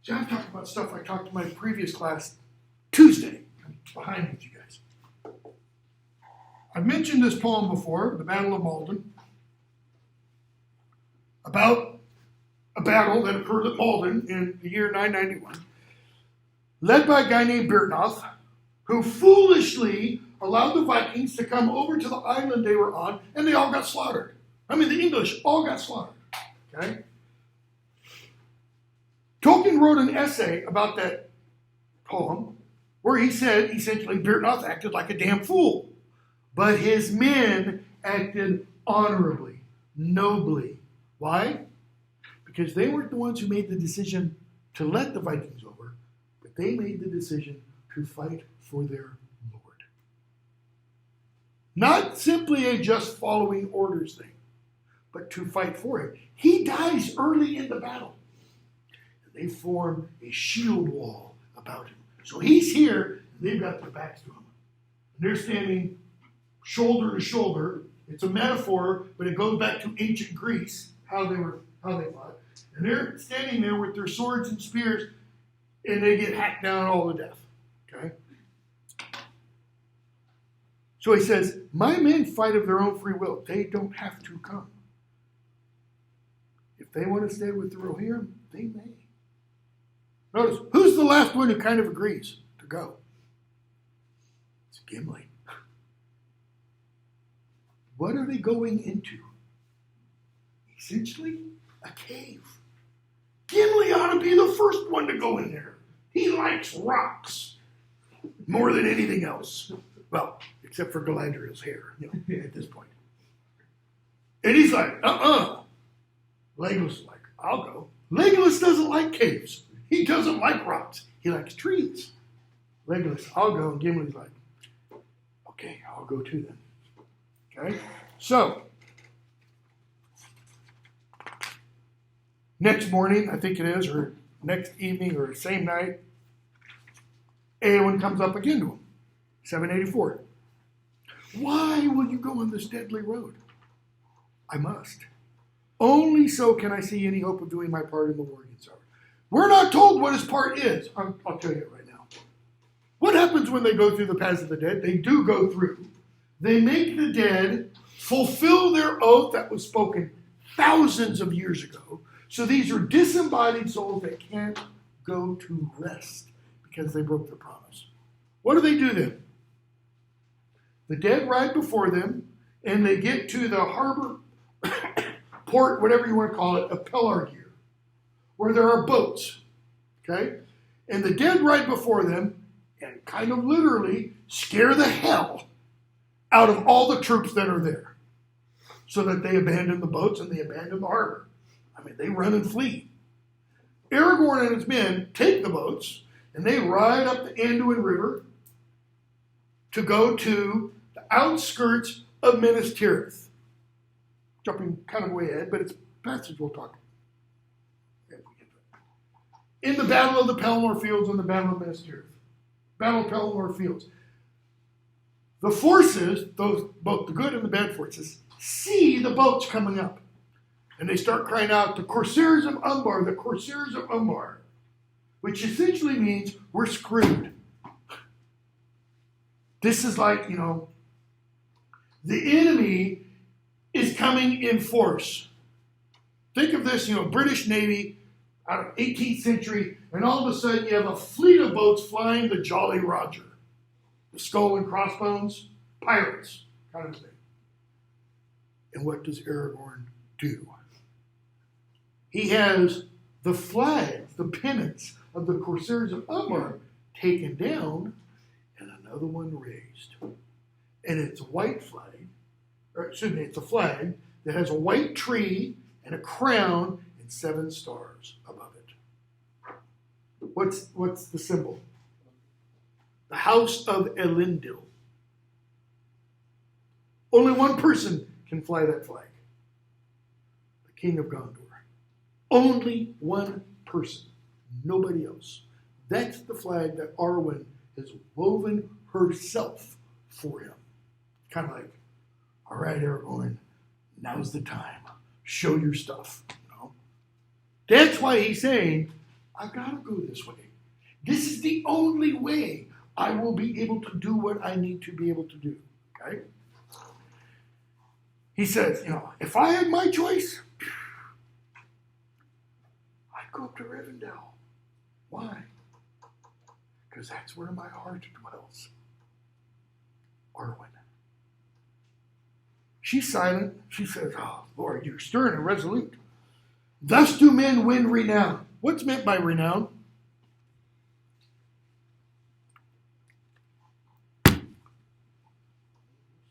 See, I'm talking about stuff I talked to my previous class Tuesday. I'm behind with you guys. I've mentioned this poem before, the Battle of Malden, about a battle that occurred at Malden in the year 991, led by a guy named Byrhtnoth, who foolishly allowed the Vikings to come over to the island they were on, and they all got slaughtered. I mean, the English all got slaughtered. Okay? Tolkien wrote an essay about that poem where he said, essentially, Byrhtnoth acted like a damn fool. But his men acted honorably, nobly. Why? Because they weren't the ones who made the decision to let the Vikings over, but they made the decision to fight for their Lord. Not simply a just following orders thing, but to fight for him. He dies early in the battle. They form a shield wall about him. So he's here, and they've got their backs to him. And they're standing shoulder to shoulder. It's a metaphor, but it goes back to ancient Greece, how they fought. And they're standing there with their swords and spears, and they get hacked down all to death. Okay? So he says, my men fight of their own free will. They don't have to come. If they want to stay with the Rohirrim, they may. Notice, who's the last one who kind of agrees to go? It's Gimli. What are they going into? Essentially, a cave. Gimli ought to be the first one to go in there. He likes rocks more than anything else. Well, except for Galadriel's hair, at this point. And he's like, Legolas is like, I'll go. Legolas doesn't like caves. He doesn't like rocks. He likes trees. Legolas, I'll go. And Gimli's like, okay, I'll go too then. Okay? So, next morning, I think it is, or next evening, or same night, Eowyn comes up again to him. 784. Why will you go on this deadly road? I must. Only so can I see any hope of doing my part in the war against Sauron. We're not told what his part is. I'll tell you it right now. What happens when they go through the paths of the dead? They do go through. They make the dead fulfill their oath that was spoken thousands of years ago. So these are disembodied souls that can't go to rest because they broke their promise. What do they do then? The dead ride before them, and they get to the harbor, port, whatever you want to call it, of Pelargir, where there are boats. Okay? And the dead ride before them, and kind of literally scare the hell out of all the troops that are there, so that they abandon the boats and they abandon the harbor. I mean, they run and flee. Aragorn and his men take the boats, and they ride up the Anduin River to go to the outskirts of Minas Tirith. Jumping kind of way ahead, but it's passage we'll talk about. In the Battle of the Pelennor Fields and the Battle of Minas Tirith. Battle of Pelennor Fields. The forces, both the good and the bad forces, see the boats coming up. And they start crying out, the Corsairs of Umbar, the Corsairs of Umbar. Which essentially means we're screwed. This is like, the enemy is coming in force. Think of this, British Navy, out of 18th century, and all of a sudden you have a fleet of boats flying the Jolly Roger. The skull and crossbones, pirates, kind of thing. And what does Aragorn do? He has the flags, the pennants of the Corsairs of Umbar taken down and another one raised. And it's a white flag, it's a flag that has a white tree and a crown and 7 stars above it. What's the symbol? The House of Elendil. Only one person can fly that flag. The King of Gondor. Only one person. Nobody else. That's the flag that Arwen has woven herself for him. Kind of like, all right, Aragorn, now's the time. Show your stuff. That's why he's saying, I've got to go this way. This is the only way I will be able to do what I need to be able to do. Okay? He says, if I had my choice, I'd go up to Rivendell. Why? Because that's where my heart dwells. Arwen. She's silent. She says, oh, Lord, you're stern and resolute. Thus do men win renown. What's meant by renown?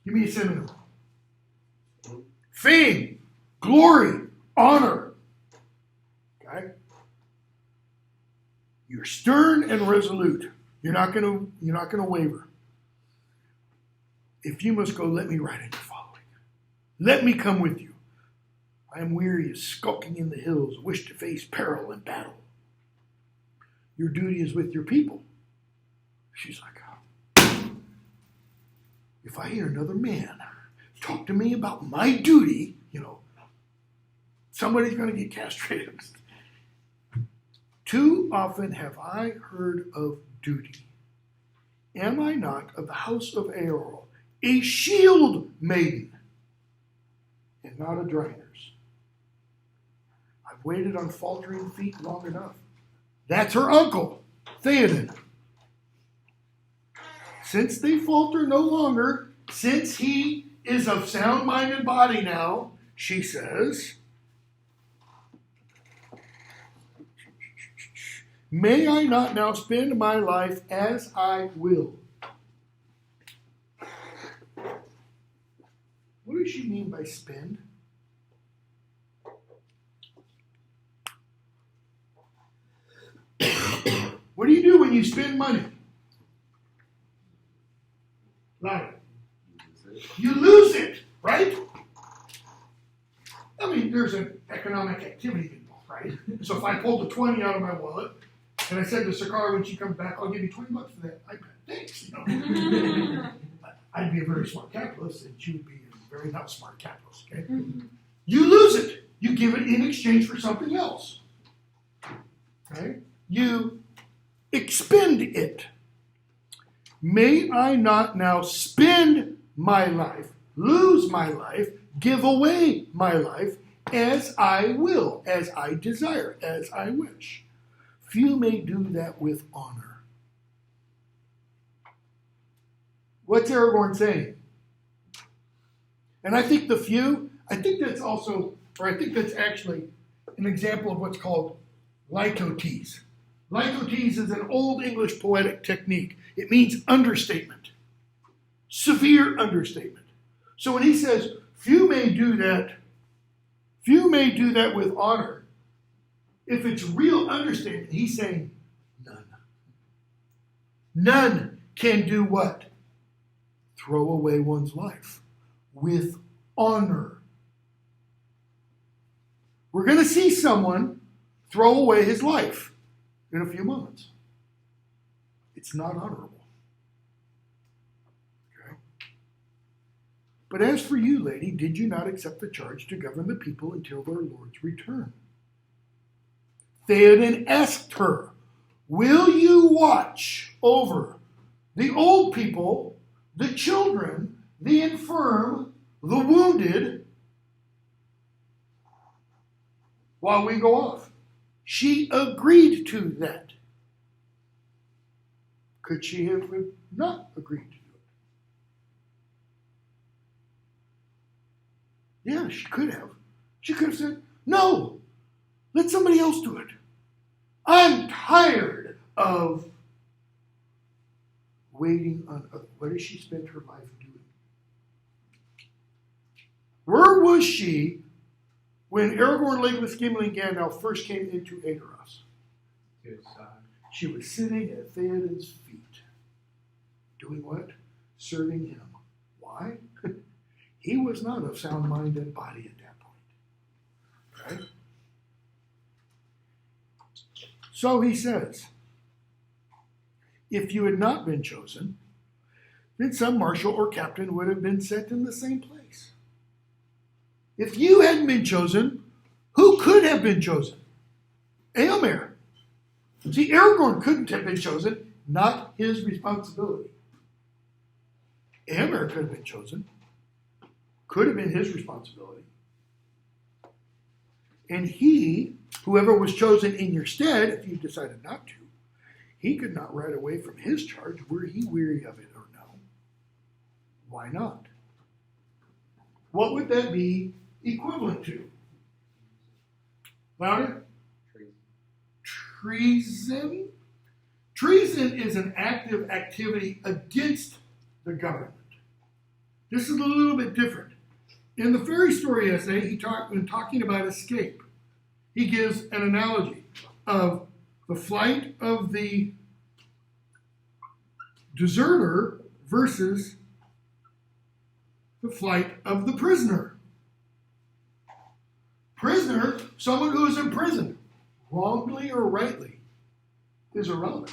Give me a synonym. Fame, glory, honor. Okay? You're stern and resolute. You're not gonna waver. If you must go, let me ride in your following. Let me come with you. I am weary of skulking in the hills, wish to face peril and battle. Your duty is with your people. She's like, if I hear another man talk to me about my duty, somebody's going to get castrated. Too often have I heard of duty. Am I not of the house of Eorl, a shield maiden, and not a dry nurse? I've I've waited on faltering feet long enough. That's her uncle, Theoden. Since they falter no longer, since he is of sound mind and body now, she says, may I not now spend my life as I will? What does she mean by spend? What do you do when you spend money? Like, you lose it, right? I mean, there's an economic activity involved, right? So if I pulled the 20 out of my wallet and I said to Sakara when she comes back, I'll give you $20 for that iPad. Thanks. You know? I'd be a very smart capitalist and she would be a very not smart capitalist, okay? You lose it. You give it in exchange for something else. Okay? You expend it. May I not now spend my life, lose my life, give away my life as I will, as I desire, as I wish. Few may do that with honor. What's Aragorn saying? And I think that's also, or I think that's actually an example of what's called Lycoties. Lycoties is an old English poetic technique. It means understatement, severe understatement. So when he says, few may do that with honor, if it's real understatement, he's saying none. None can do what? Throw away one's life with honor. We're going to see someone throw away his life in a few moments. It's not honorable. Okay? But as for you, lady, did you not accept the charge to govern the people until their lord's return? Theoden asked her, will you watch over the old people, the children, the infirm, the wounded, while we go off? She agreed to that. Could she have not agreed to do it? Yeah, she could have. She could have said, no, let somebody else do it. I'm tired of waiting on others. What does she spend her life doing? Where was she when Aragorn, Legolas, Gimli, and Gandalf first came into Aedoras? She was sitting at Theoden's feet. Doing what? Serving him. Why? He was not of sound mind and body at that point. Right? So he says, if you had not been chosen, then some marshal or captain would have been sent in the same place. If you hadn't been chosen, who could have been chosen? Eomer. See, Aragorn couldn't have been chosen, not his responsibility. Eomer could have been chosen, could have been his responsibility. And he, whoever was chosen in your stead, if you decided not to, he could not ride away from his charge were he weary of it or no. Why not? What would that be equivalent to? Louder? Treason. Treason is an active activity against the government. This is a little bit different. In the fairy story essay, when talking about escape, he gives an analogy of the flight of the deserter versus the flight of the prisoner. Prisoner, someone who is imprisoned, wrongly or rightly, is irrelevant.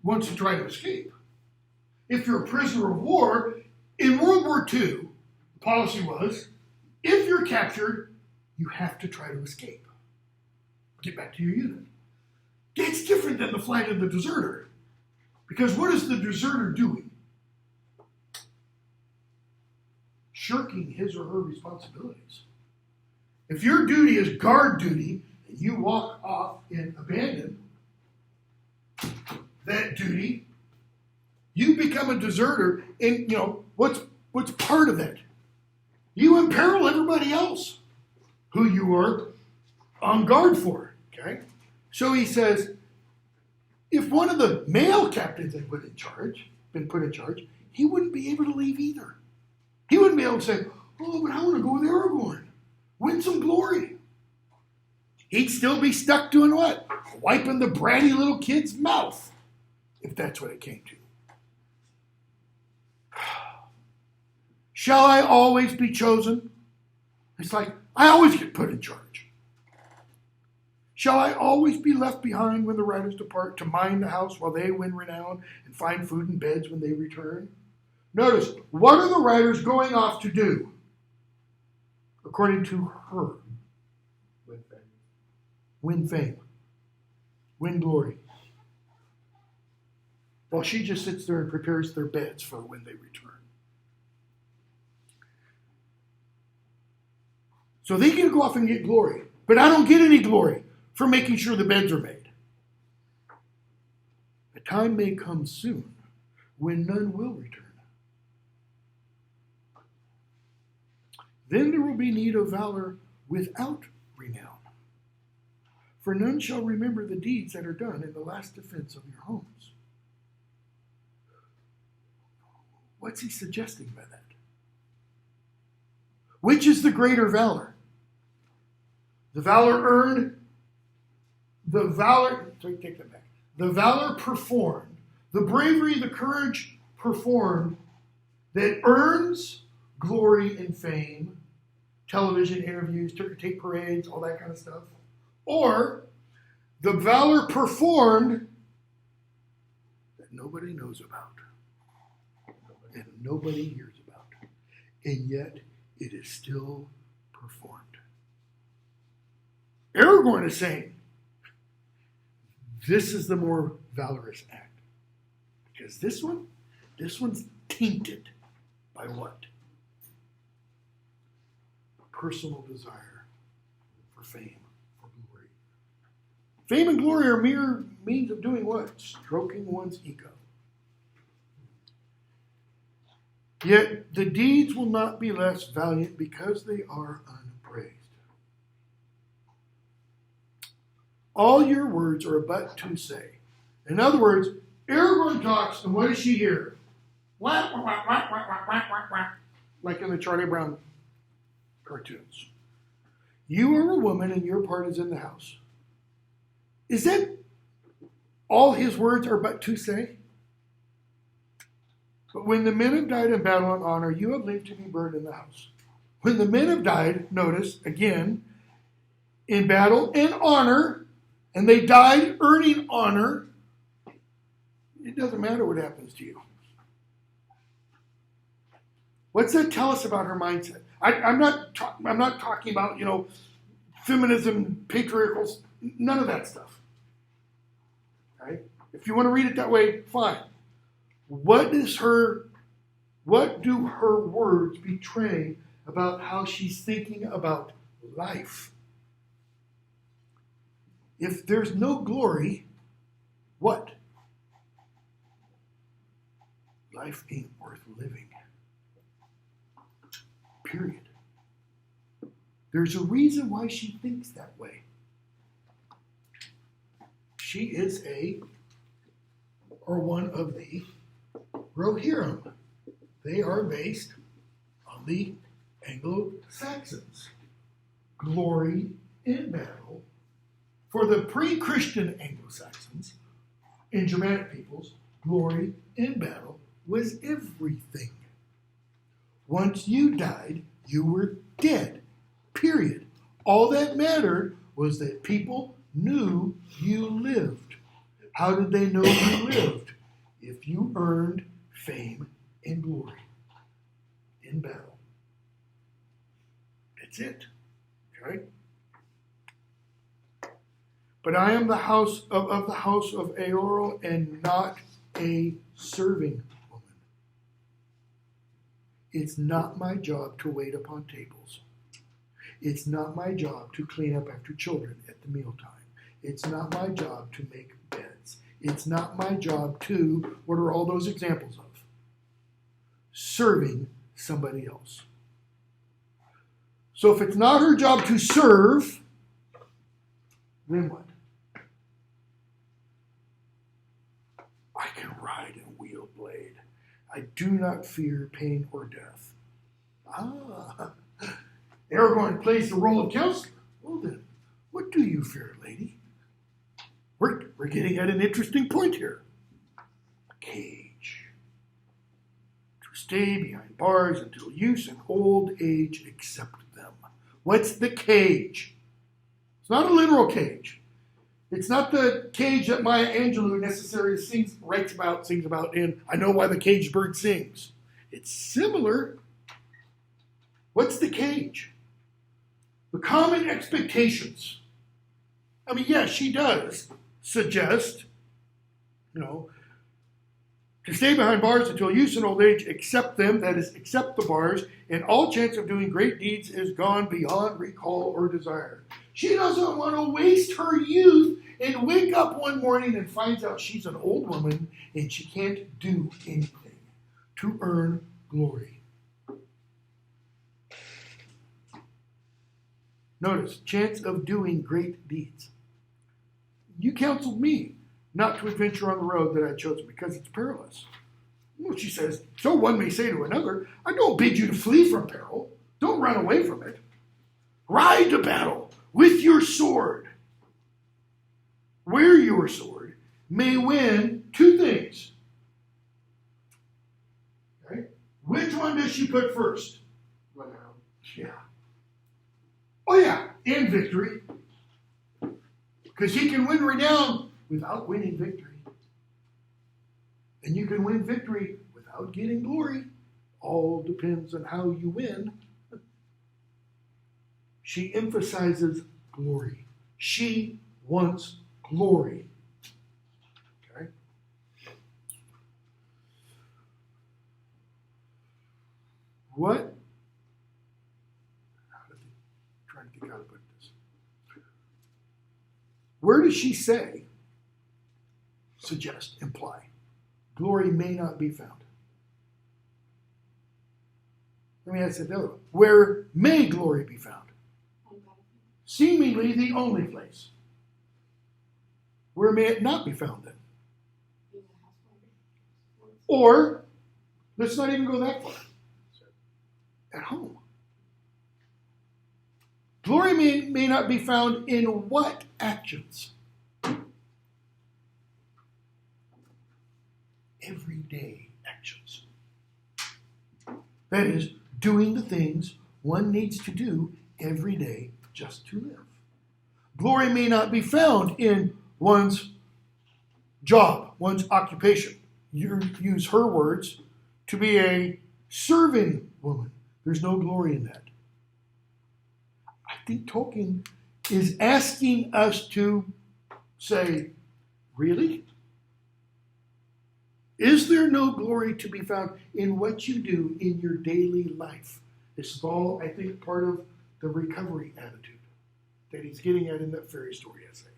Once you try to escape. If you're a prisoner of war, in World War II, the policy was, if you're captured, you have to try to escape. Get back to your unit. That's different than the flight of the deserter. Because what is the deserter doing? Shirking his or her responsibilities. If your duty is guard duty, and you walk off and abandon that duty, you become a deserter. And what's part of that? You imperil everybody else who you are on guard for. Okay? So he says, if one of the male captains had been put in charge, he wouldn't be able to leave either. He wouldn't be able to say, oh, but I want to go with Aragorn. Win some glory. He'd still be stuck doing what? Wiping the bratty little kid's mouth, if that's what it came to. Shall I always be chosen? It's like, I always get put in charge. Shall I always be left behind when the riders depart to mind the house while they win renown and find food and beds when they return? Notice, what are the riders going off to do? According to her. Win fame. Win glory. While she just sits there and prepares their beds for when they return. So they get to go off and get glory. But I don't get any glory for making sure the beds are made. A time may come soon when none will return. Then there will be need of valor without renown. For none shall remember the deeds that are done in the last defense of your homes. What's he suggesting by that? Which is the greater valor? The valor earned, take that back. The valor performed, the bravery, the courage performed that earns glory and fame, television interviews, ticker tape parades, all that kind of stuff. Or the valor performed that nobody knows about and nobody hears about. And yet it is still performed. Aragorn is saying, this is the more valorous act. Because this one's tainted by what? Personal desire for fame, for glory. Fame and glory are mere means of doing what? Stroking one's ego. Yet the deeds will not be less valiant because they are unpraised. All your words are but to say. In other words, Aragorn talks, and what does she hear? Like in the Charlie Brown cartoons. You are a woman and your part is in the house. Is that all his words are but to say? But when the men have died in battle and honor, you have lived to be burned in the house. When the men have died, notice, again, in battle and honor, and they died earning honor, it doesn't matter what happens to you. What's that tell us about her mindset? I'm not talking about, feminism, patriarchal, none of that stuff. Right? If you want to read it that way, fine. What do her words betray about how she's thinking about life? If there's no glory, what? Life ain't worth living. Period. There's a reason why she thinks that way. She is one of the Rohirrim. They are based on the Anglo-Saxons. Glory in battle. For the pre-Christian Anglo-Saxons and Germanic peoples, glory in battle was everything. Once you died, you were dead. Period. All that mattered was that people knew you lived. How did they know you lived? If you earned fame and glory in battle. That's it. Okay? But I am the house of the house of Eorl and not a serving woman. It's not my job to wait upon tables. It's not my job to clean up after children at the mealtime. It's not my job to make beds. It's not my job to, what are all those examples of? Serving somebody else. So if it's not her job to serve, then what? I can ride and wield blade. I do not fear pain or death. Aragorn plays the role of counselor. Well then, what do you fear, lady? We're getting at an interesting point here. A cage. To stay behind bars until use and old age accept them. What's the cage? It's not a literal cage. It's not the cage that Maya Angelou necessarily sings about in I Know Why the Caged Bird Sings. It's similar. What's the cage? The common expectations. I mean, yes, she does suggest, to stay behind bars until use and old age, accept them, that is, accept the bars, and all chance of doing great deeds is gone beyond recall or desire. She doesn't want to waste her youth and wake up one morning and finds out she's an old woman and she can't do anything to earn glory. Notice, chance of doing great deeds. You counseled me not to adventure on the road that I chose because it's perilous. Well, she says, so one may say to another, I don't bid you to flee from peril. Don't run away from it. Ride to battle with your sword. Where your sword may win two things. Okay? Which one does she put first? Renown. Yeah. Oh yeah, and victory. Because he can win renown without winning victory. And you can win victory without getting glory. All depends on how you win. She emphasizes glory. She wants glory. Okay? What? Trying to think how to put this. Where does she say, suggest, imply, glory may not be found? Let me ask it the other way. Where may glory be found? Seemingly the only place. Where may it not be found then? Or, let's not even go that far. At home. Glory may not be found in what actions? Everyday actions. That is, doing the things one needs to do every day just to live. Glory may not be found in one's job, one's occupation. You use her words to be a serving woman. There's no glory in that. I think Tolkien is asking us to say, really? Is there no glory to be found in what you do in your daily life? This is all, I think, part of the recovery attitude that he's getting at in that fairy story essay.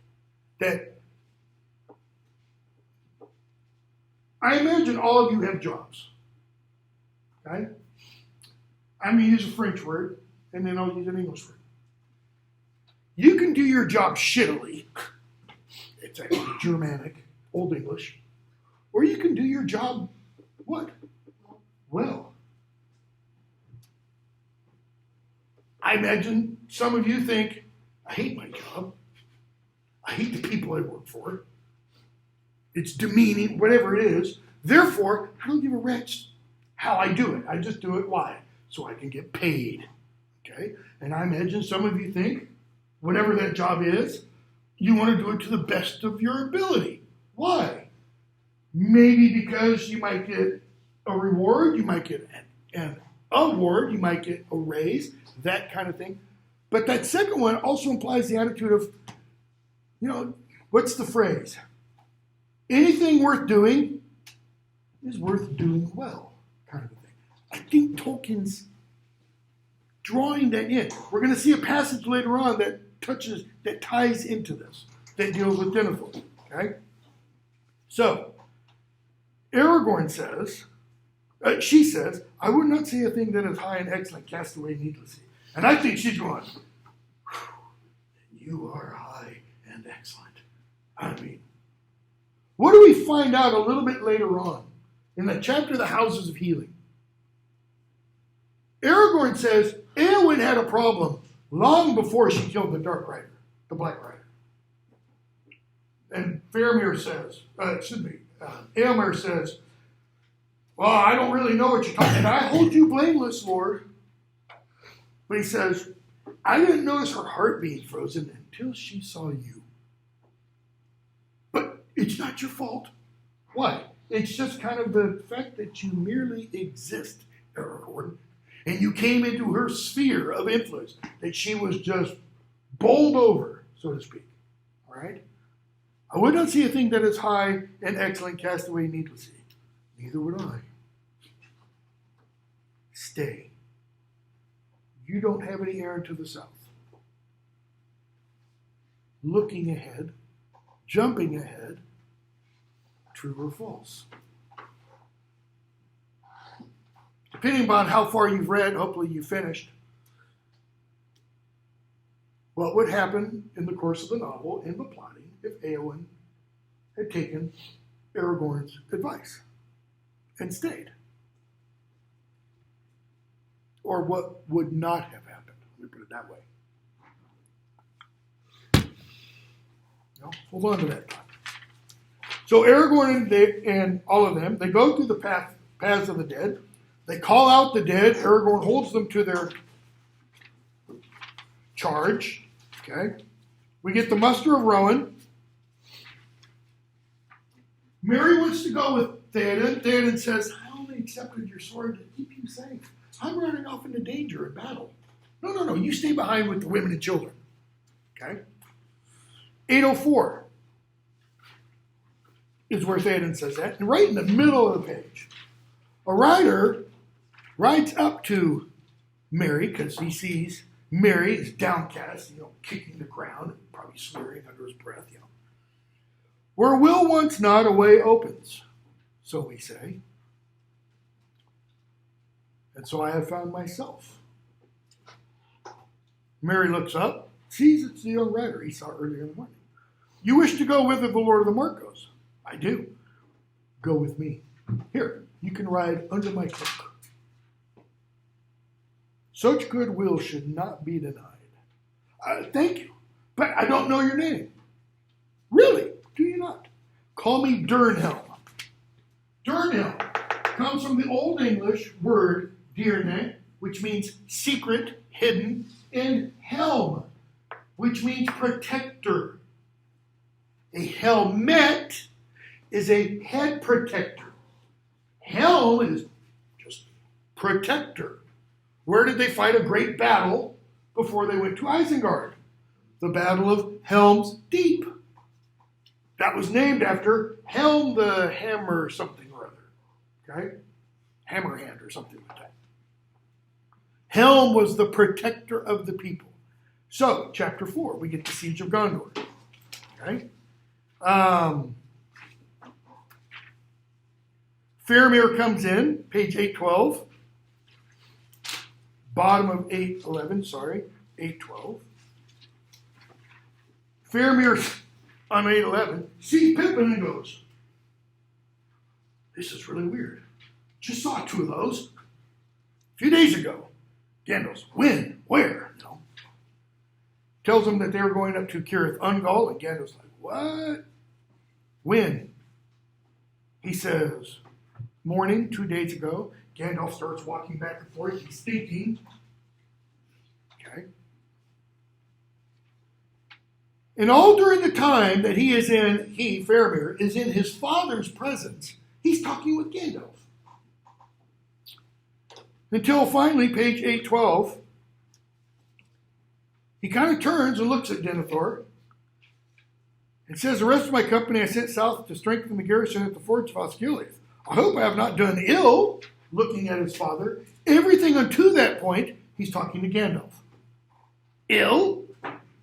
That I imagine all of you have jobs. Okay? I'm going to use a French word, and then I'll use an English word. You can do your job shittily. It's actually Germanic, Old English. Or you can do your job, what? Well. I imagine some of you think, I hate my job. I hate the people I work for. It's demeaning, whatever it is. Therefore, I don't give a rat's how I do it. I just do it. Why? So I can get paid. Okay? And I imagine some of you think, whatever that job is, you want to do it to the best of your ability. Why? Maybe because you might get a reward, you might get an award, you might get a raise, that kind of thing. But that second one also implies the attitude of, what's the phrase? Anything worth doing is worth doing well, kind of a thing. I think Tolkien's drawing that in. We're going to see a passage later on that ties into this, that deals with Denethor. Okay? So, Aragorn says, she says, I would not say a thing that is high and excellent cast away needlessly. And I think she's going, you are high and excellent. I mean, what do we find out a little bit later on in the chapter of the Houses of Healing? Aragorn says Eowyn had a problem long before she killed the Dark Rider, the Black Rider. And Faramir says, Eomer says, well, I don't really know what you're talking about. I hold you blameless, Lord. But he says, I didn't notice her heart being frozen until she saw you. But it's not your fault. Why? It's just kind of the fact that you merely exist, Aragorn. And you came into her sphere of influence, that she was just bowled over, so to speak. All right? I would not see a thing that is high and excellent cast away needlessly. Neither would I. Stay. You don't have any errand to the south. Looking ahead, jumping ahead, true or false. Depending upon how far you've read, hopefully you finished, what would happen in the course of the novel, in the plotting, if Eowyn had taken Aragorn's advice and stayed? Or what would not have happened? Let me put it that way. No, hold on to that thought. So Aragorn and all of them, they go through the paths of the dead. They call out the dead. Aragorn holds them to their charge. Okay. We get the muster of Rowan. Merry wants to go with Theoden. Theoden says, I only accepted your sword to keep you safe. I'm running off into danger in battle. No. You stay behind with the women and children. Okay? 804 is where Theoden says that. And right in the middle of the page, a rider rides up to Merry because he sees Merry is downcast, kicking the ground, probably swearing under his breath, Where will wants not, a way opens, so we say. And so I have found myself. Merry looks up, sees it's the young rider he saw earlier in the morning. You wish to go whither the Lord of the Mark goes? I do. Go with me. Here, you can ride under my cloak. Such goodwill should not be denied. Thank you, but I don't know your name. Really? Do you not? Call me Durnhelm. Durnhelm comes from the Old English word Dirne, which means secret, hidden, and helm, which means protector. A helmet is a head protector. Helm is just protector. Where did they fight a great battle before they went to Isengard? The Battle of Helm's Deep. That was named after Helm the Hammer something or other. Okay? Hammerhand or something like that. Helm was the protector of the people. So, chapter 4, we get the Siege of Gondor. Okay? Faramir comes in, page 812. Bottom of 811, 812. Faramir on 811 sees Pippin and goes, this is really weird. Just saw two of those a few days ago. Gandalf's, when? Where? Tells them that they were going up to Tirith Ungol, and Gandalf's like, what? When? He says, morning, 2 days ago. Gandalf starts walking back and forth. He's thinking. Okay. And all during the time that Faramir, is in his father's presence, he's talking with Gandalf. Until finally, page 812, he kind of turns and looks at Denethor and says, the rest of my company I sent south to strengthen the garrison at the forge of Osgiliath. I hope I have not done ill, looking at his father. Everything unto that point He's talking to Gandalf. Ill?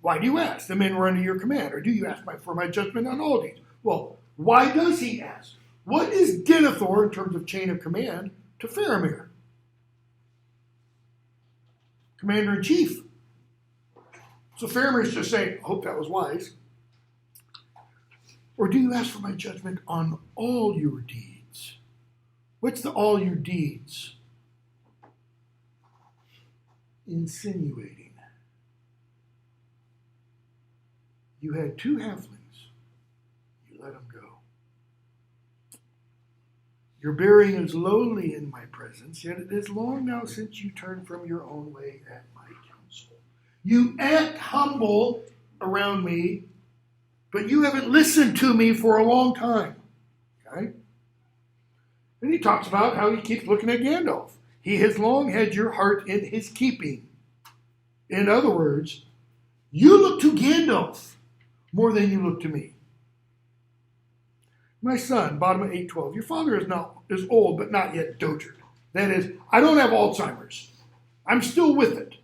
Why do you ask? The men were under your command. Or do you ask for my judgment on all these? Well, why does he ask? What is Denethor in terms of chain of command to Faramir? Commander-in-chief. So Faramir's just saying, I hope that was wise. Or do you ask for my judgment on all your deeds? What's the all your deeds? Insinuating. You had 2 halflings. You let them go. Your bearing is lowly in my presence, yet it is long now since you turned from your own way at my counsel. You act humble around me, but you haven't listened to me for a long time. Okay? And he talks about how he keeps looking at Gandalf. He has long had your heart in his keeping. In other words, you look to Gandalf more than you look to me. My son, bottom of 8:12, your father is old, but not yet dotard. That is, I don't have Alzheimer's. I'm still with it.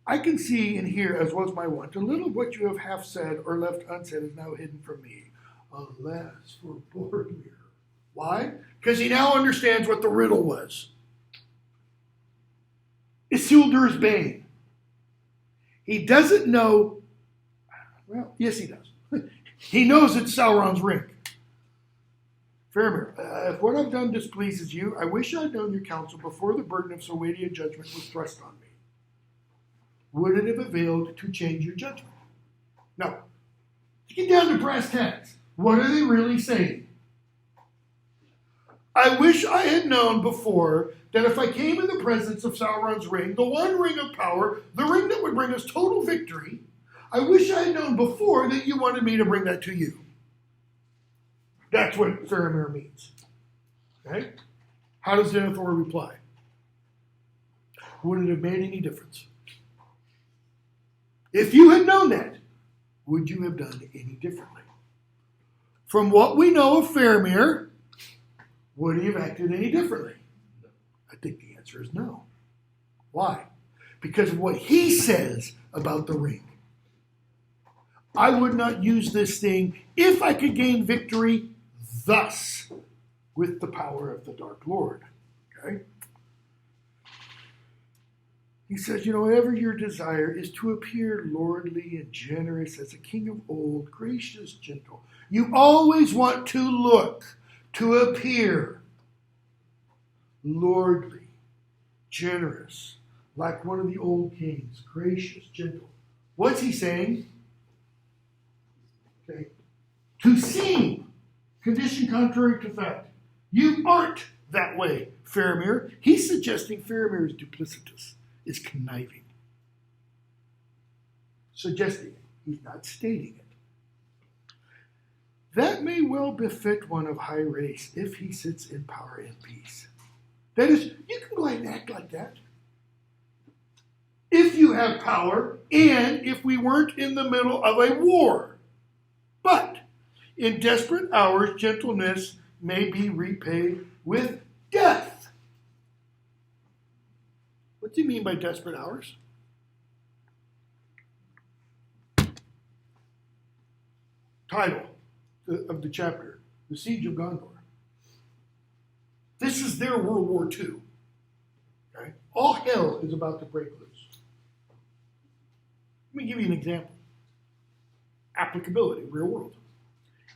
I can see and hear, as was my wont, a little of what you have half said or left unsaid is now hidden from me. Alas for Boromir. Why? Because he now understands what the riddle was. Isildur's bane. He doesn't know, well, yes he does. He knows it's Sauron's ring. Faramir, if what I've done displeases you, I wish I'd known your counsel before the burden of so weighty a judgment was thrust on me. Would it have availed to change your judgment? No. To get down to brass tacks, what are they really saying? I wish I had known before that if I came in the presence of Sauron's ring, the one ring of power, the ring that would bring us total victory, I wish I had known before that you wanted me to bring that to you. That's what Faramir means. Okay? How does Denethor reply? Would it have made any difference? If you had known that, would you have done any differently? From what we know of Faramir, would he have acted any differently? I think the answer is no. Why? Because of what he says about the ring. I would not use this thing if I could gain victory thus with the power of the Dark Lord. Okay? He says, whatever your desire is to appear lordly and generous as a king of old, gracious, gentle. You always want to look, to appear lordly, generous, like one of the old kings, gracious, gentle. What's he saying? Okay. To seem, condition contrary to fact. You aren't that way, Faramir. He's suggesting Faramir is duplicitous, is conniving. Suggesting it. He's not stating it. That may well befit one of high race if he sits in power and peace. That is, you can go ahead and act like that. If you have power and if we weren't in the middle of a war. But in desperate hours, gentleness may be repaid with death. What do you mean by desperate hours? Title of the chapter, The Siege of Gondor. This is their World War II. Okay? All hell is about to break loose. Let me give you an example. Applicability, real world.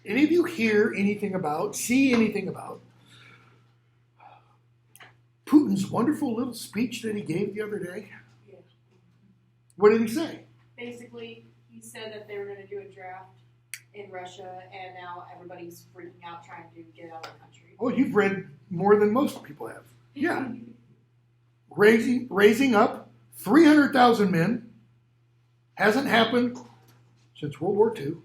Any of you hear anything about, see anything about Putin's wonderful little speech that he gave the other day? Yeah. What did he say? Basically, he said that they were going to do a draft in Russia, and now everybody's freaking out trying to get out of the country. Oh, you've read more than most people have. Yeah. Raising up 300,000 men hasn't happened since World War II.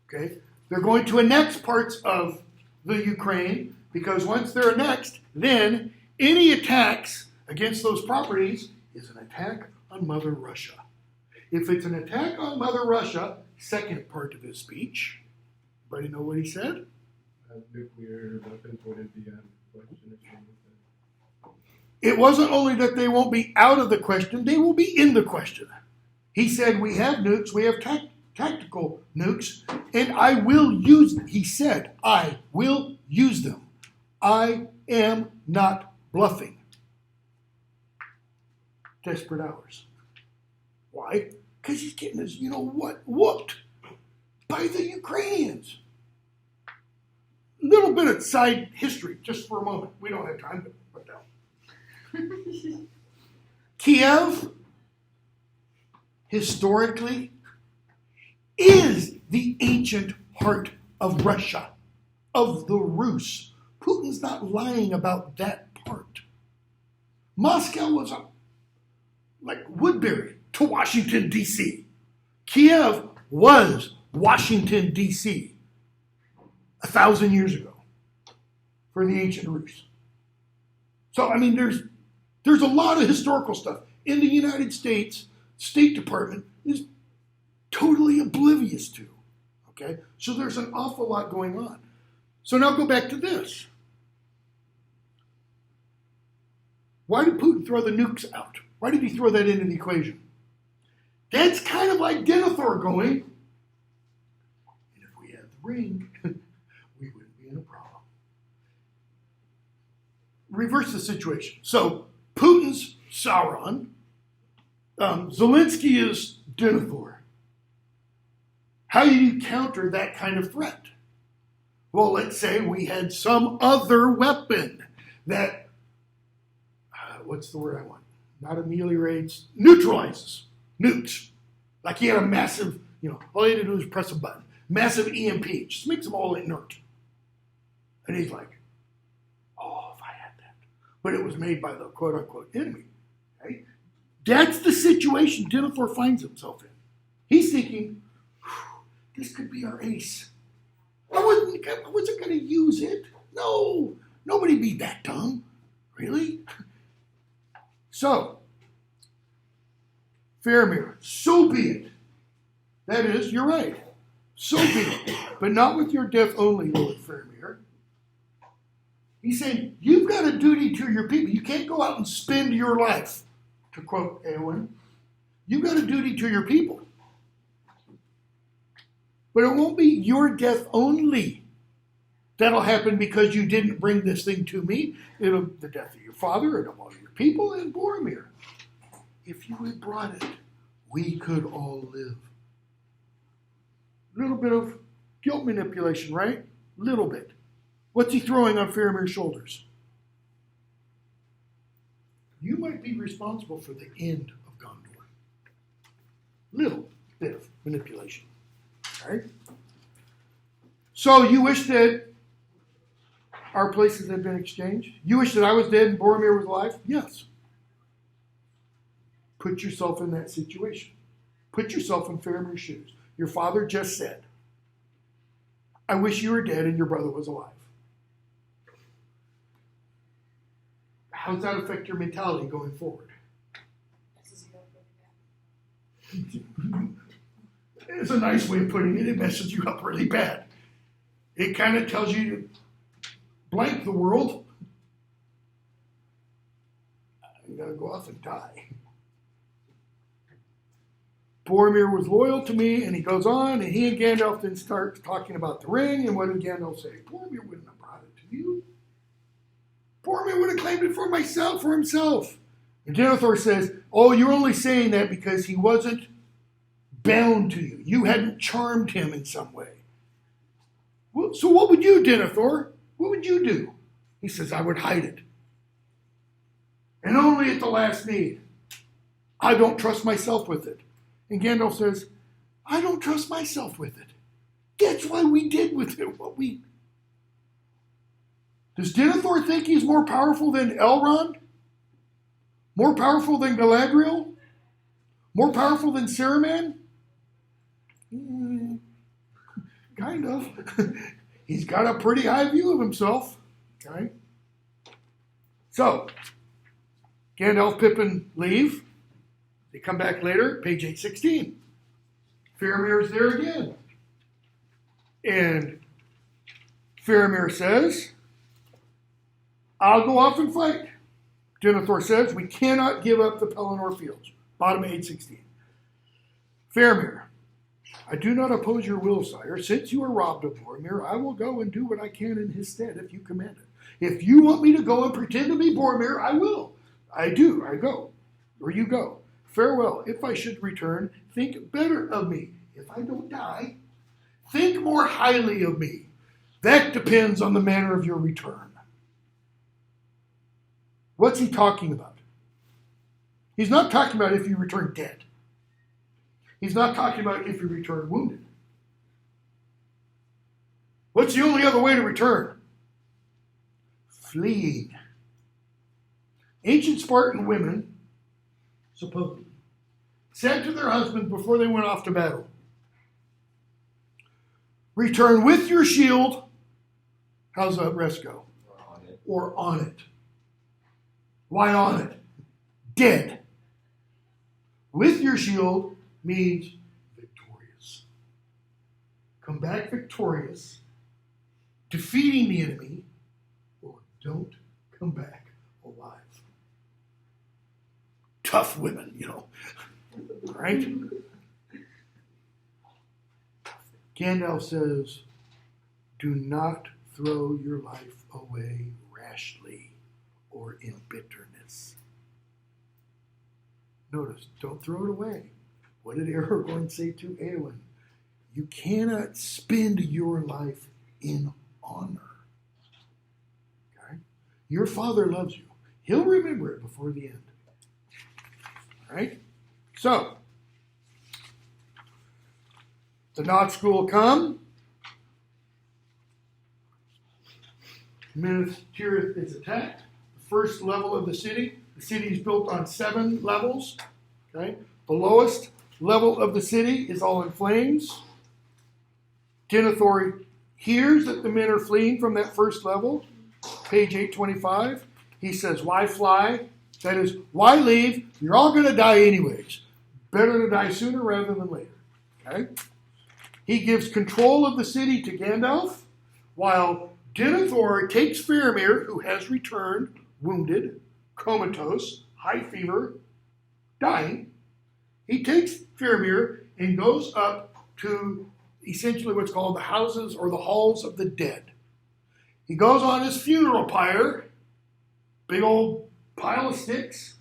Okay? They're going to annex parts of the Ukraine because once they're annexed, then any attacks against those properties is an attack on Mother Russia. If it's an attack on Mother Russia, second part of his speech, everybody know what he said? Nuclear weapons wouldn't be out of question or something like that. it wasn't only that they won't be out of the question, they will be in the question. He said, we have nukes, we have tactical nukes, and I will use them. He said, I will use them. I am not bluffing. Desperate hours. Why? Because he's getting his, whooped by the Ukrainians. Little bit of side history, just for a moment. We don't have time to put down. Kiev, historically, is the ancient heart of Russia, of the Rus. Putin's not lying about that part. Moscow was like Woodbury to Washington, D.C. Kiev was Washington, D.C. 1,000 years ago for the ancient Rus. So, I mean, there's a lot of historical stuff. In the United States, State Department is totally oblivious to. Okay? So there's an awful lot going on. So now go back to this. Why did Putin throw the nukes out? Why did he throw that into the equation? That's kind of like Denethor going, and if we had the ring, we wouldn't be in a problem. Reverse the situation. So Putin's Sauron, Zelensky is Denethor. How do you counter that kind of threat? Well, let's say we had some other weapon that, what's the word I want? Not ameliorates, neutralizes nukes. Like he had a massive, all he had to do was press a button. Massive EMP, just makes them all inert. And he's like, oh, if I had that. But it was made by the quote-unquote enemy. Okay? That's the situation Denethor finds himself in. He's thinking, this could be our ace. I wasn't going to use it. No, nobody be that dumb. Really? So, Faramir, so be it. That is, you're right. So be it. But not with your death only, Lord Faramir. He's saying, you've got a duty to your people. You can't go out and spend your life, to quote Eowyn. You've got a duty to your people. But it won't be your death only. That'll happen because you didn't bring this thing to me. It'll the death of your father and of all your people and Boromir. If you had brought it, we could all live. A little bit of guilt manipulation, right? Little bit. What's he throwing on Faramir's shoulders? You might be responsible for the end of Gondor. Little bit of manipulation. All right? So you wish that our places had been exchanged? You wish that I was dead and Boromir was alive? Yes. Put yourself in that situation. Put yourself in Faramir's shoes. Your father just said, I wish you were dead and your brother was alive. How does that affect your mentality going forward? It's a nice way of putting it. It messes you up really bad. It kind of tells you to blank the world. You gotta go off and die. Boromir was loyal to me, and he goes on, and he and Gandalf then start talking about the ring, and what did Gandalf say? Boromir wouldn't have brought it to you. Boromir would have claimed it for himself. And Denethor says, oh, you're only saying that because he wasn't bound to you. You hadn't charmed him in some way. Well, so what would you, Denethor? What would you do? He says, I would hide it. And only at the last need. I don't trust myself with it. And Gandalf says, I don't trust myself with it. That's why we did with it what we... Does Denethor think he's more powerful than Elrond? More powerful than Galadriel? More powerful than Saruman? Kind of. He's got a pretty high view of himself. Okay? So, Gandalf, Pippin leave. They come back later, page 816. Faramir is there again. And Faramir says, I'll go off and fight. Denethor says, we cannot give up the Pelennor fields. Bottom of 816. Faramir, I do not oppose your will, sire. Since you are robbed of Boromir, I will go and do what I can in his stead if you command it. If you want me to go and pretend to be Boromir, I will. I do. I go. Or you go. Farewell. If I should return, think better of me. If I don't die, think more highly of me. That depends on the manner of your return. What's he talking about? He's not talking about if you return dead. He's not talking about if you return wounded. What's the only other way to return? Fleeing. Ancient Spartan women, supposedly, said to their husbands before they went off to battle, return with your shield. How's that rest go? Or on it. Why on it? Dead. With your shield means victorious. Come back victorious, defeating the enemy, or don't come back alive. Tough women, right? Gandalf says, do not throw your life away rashly or in bitterness. Notice, don't throw it away. What did Aragorn say to Eowyn? You cannot spend your life in honor. Okay? Your father loves you. He'll remember it before the end. All right? So, the Nod School come. Minas Tirith is attacked. The first level of the city is built on 7 levels. Okay? The lowest level of the city is all in flames. Denethor hears that the men are fleeing from that first level. Page 825. He says, why fly? That is, why leave? You're all going to die anyways. Better to die sooner rather than later. Okay? He gives control of the city to Gandalf, while Denethor takes Faramir, who has returned, wounded, comatose, high fever, dying. He takes Faramir and goes up to essentially what's called the houses or the halls of the dead. He goes on his funeral pyre, big old pile of sticks,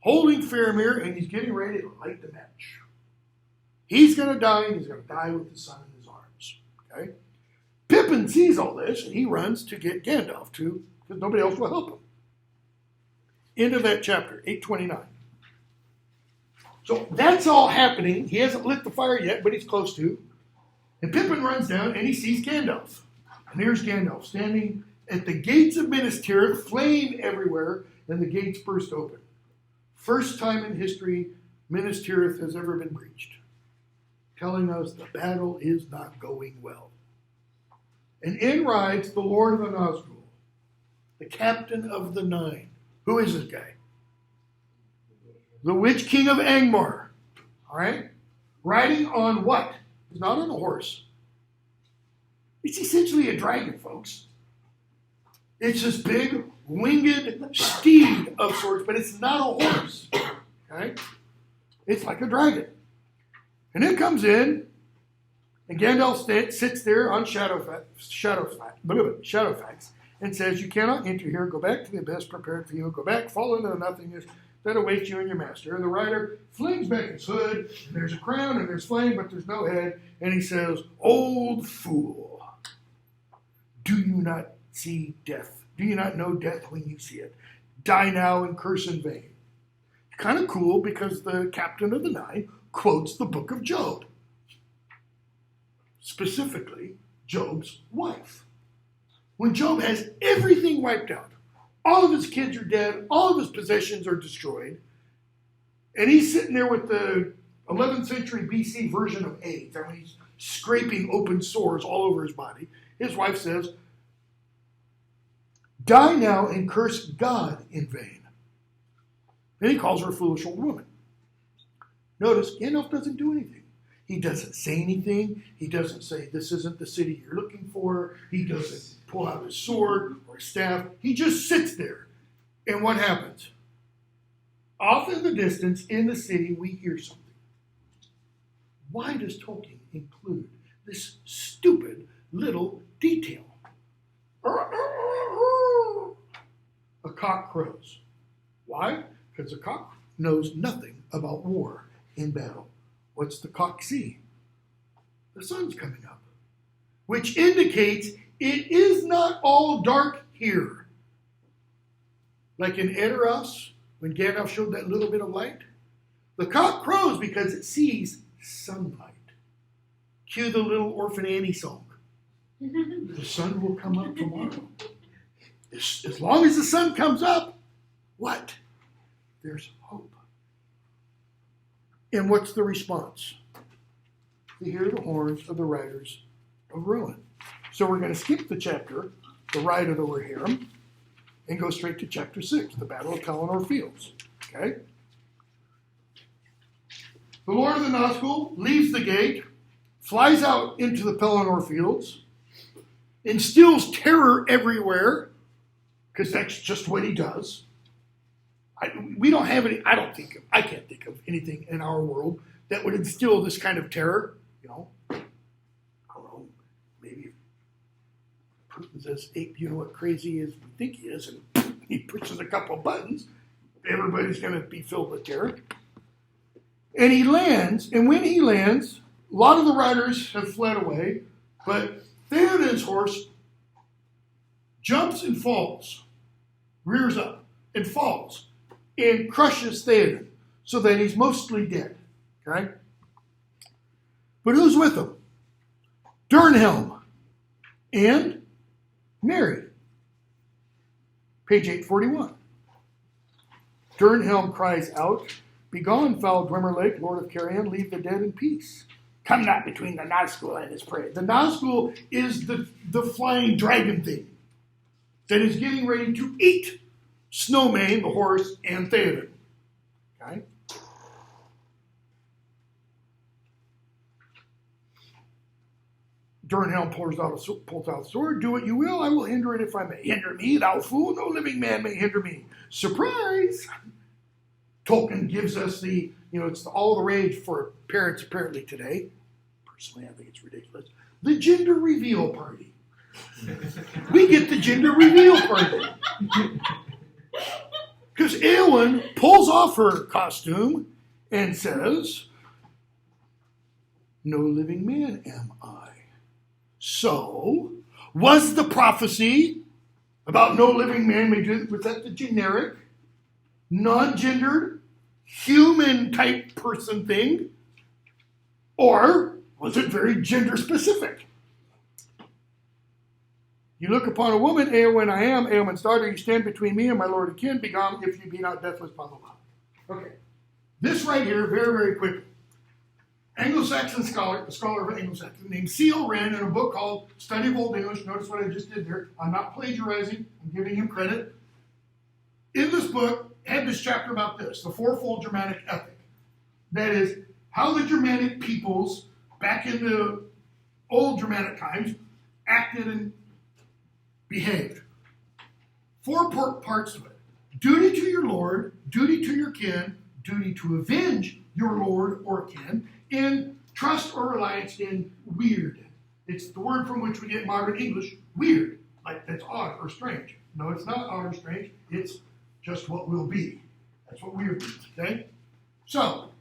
holding Faramir, and he's getting ready to light the match. He's going to die, and he's going to die with the sun in his arms. Okay? Pippin sees all this, and he runs to get Gandalf because nobody else will help him. End of that chapter, 829. So that's all happening. He hasn't lit the fire yet, but he's close to. And Pippin runs down, and he sees Gandalf. And here's Gandalf standing at the gates of Minas Tirith, flame everywhere, and the gates burst open. First time in history Minas Tirith has ever been breached, telling us the battle is not going well. And in rides the Lord of the Nazgul, the captain of the 9. Who is this guy? The Witch King of Angmar. All right? Riding on what? He's not on a horse. It's essentially a dragon, folks. It's this big, winged steed of sorts, but it's not a horse. Okay? It's like a dragon. And it comes in, and Gandalf sits there on Shadowfax, and says, you cannot enter here. Go back to the abyss prepared for you. Go back, fall into the nothingness that awaits you and your master. And the rider flings back his hood, and there's a crown, and there's flame, but there's no head. And he says, old fool, do you not see death? Do you not know death when you see it? Die now and curse in vain. Kind of cool because the captain of the 9 quotes the book of Job. Specifically, Job's wife. When Job has everything wiped out, all of his kids are dead, all of his possessions are destroyed, and he's sitting there with the 11th century BC version of AIDS. I mean, he's scraping open sores all over his body. His wife says, die now and curse God in vain. And he calls her a foolish old woman. Notice, Gandalf doesn't do anything. He doesn't say anything. He doesn't say, this isn't the city you're looking for. He doesn't pull out his sword or his staff. He just sits there. And what happens? Off in the distance, in the city, we hear something. Why does Tolkien include this stupid little detail? A cock crows. Why? Because a cock knows nothing about war in battle. What's the cock see? The sun's coming up, which indicates it is not all dark here. Like in Edoras, when Gandalf showed that little bit of light, the cock crows because it sees sunlight. Cue the little Orphan Annie song. The sun will come up tomorrow. As long as the sun comes up, what? There's hope. And what's the response? To hear the horns of the riders of ruin. So we're going to skip the chapter, the Ride of the Rohirrim, and go straight to chapter 6, the Battle of Pelennor Fields. Okay? The Lord of the Nazgul leaves the gate, flies out into the Pelennor Fields, instills terror everywhere, because that's just what he does. We don't have any, I can't think of anything in our world that would instill this kind of terror. You know, I don't know, maybe Putin's as ape, you know, what crazy as we think he is, and he pushes a couple buttons, everybody's going to be filled with terror. And he lands, and when he lands, a lot of the riders have fled away, but Theoden's horse jumps and falls, rears up and falls, and crushes Theoden, so that he's mostly dead. Okay? But who's with him? Durnhelm and Merry. Page 841. Durnhelm cries out, "Begone, foul Glimmerlake, Lord of Carrion, leave the dead in peace. Come not between the Nazgul and his prey." The Nazgul is the flying dragon thing that is getting ready to eat Snowmane, the horse, and Theoden. Okay? Durnhelm pulls out a sword. "Do what you will, I will hinder it if I may." "Hinder me, thou fool, no living man may hinder me." Surprise! Tolkien gives us it's all the rage for parents apparently today. Personally, I think it's ridiculous. The gender reveal party. We get the gender reveal party. Because Eowyn pulls off her costume and says, "No living man am I." So, was the prophecy about no living man may do, was that the generic, non-gendered, human-type person thing? Or was it very gender-specific? "You look upon a woman, Eowyn I am, Eowyn's daughter, you stand between me and my lord of kin, begone if you be not deathless, blah, blah, blah." Okay. This right here, very, very quickly. Anglo-Saxon scholar, a scholar of Anglo-Saxon, named C.L. Wren, in a book called Study of Old English. Notice what I just did there. I'm not plagiarizing. I'm giving him credit. In this book, had this chapter about this, the fourfold Germanic ethic. That is, how the Germanic peoples, back in the old Germanic times, acted and behaved. 4 parts to it. Duty to your lord, duty to your kin, duty to avenge your lord or kin, and trust or reliance in weird. It's the word from which we get modern English, weird. Like that's odd or strange. No, it's not odd or strange. It's just what will be. That's what weird means, okay? So,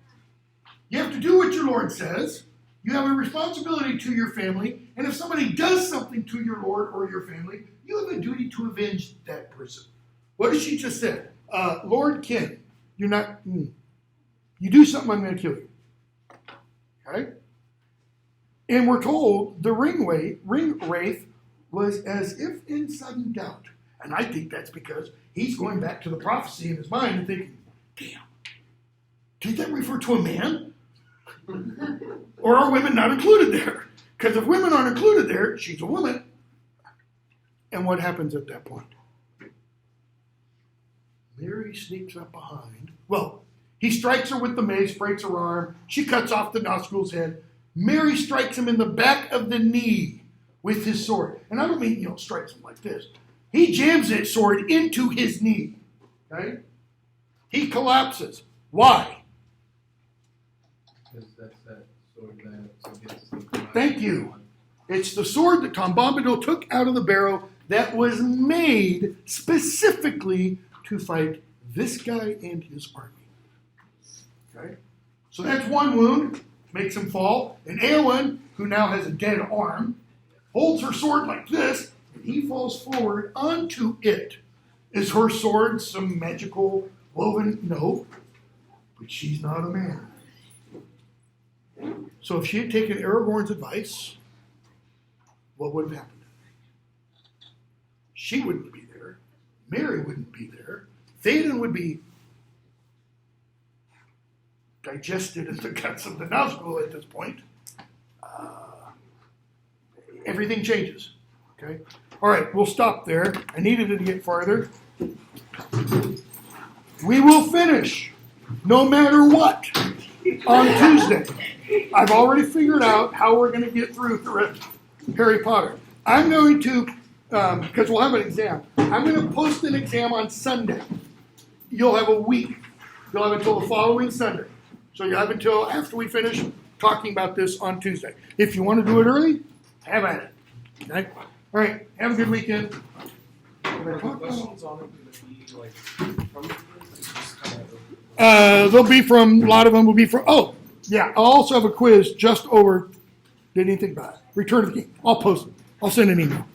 you have to do what your Lord says. You have a responsibility to your family. And if somebody does something to your Lord or your family, you have a duty to avenge that person. What did she just say? Lord kin, you're not, you do something, I'm going to kill you. Okay? And we're told the ring wraith was as if in sudden doubt. And I think that's because he's going back to the prophecy in his mind and thinking, damn, did that refer to a man? Or are women not included there? Because if women aren't included there, she's a woman. And what happens at that point? Mary sneaks up behind. Well, he strikes her with the mace, breaks her arm. She cuts off the Nazgul's head. Mary strikes him in the back of the knee with his sword. And I don't mean, strikes him like this. He jams that sword into his knee. Okay? He collapses. Why? Because that's that sword that gets the Thank you. It's the sword that Tom Bombadil took out of the barrel that was made specifically to fight this guy and his army. Okay? So that's one wound, makes him fall. And Eowyn, who now has a dead arm, holds her sword like this, and he falls forward onto it. Is her sword some magical woven? No. But she's not a man. So if she had taken Aragorn's advice, what would have happened? She wouldn't be there. Merry wouldn't be there. Theoden would be digested in the guts of the Nazgul at this point. Everything changes. Okay? All right, we'll stop there. I needed it to get farther. We will finish, no matter what, on Tuesday. I've already figured out how we're going to get through the rest of Harry Potter. I'm going to, because we'll have an exam, I'm going to post an exam on Sunday. You'll have a week. You'll have until the following Sunday. So you have until after we finish talking about this on Tuesday. If you want to do it early, have at it. Okay? All right. Have a good weekend. questions on it going to be like from just kind of They'll be from, a lot of them will be from, oh, yeah, I'll also have a quiz just over, didn't even think about it. Return of the King. I'll post it. I'll send an email.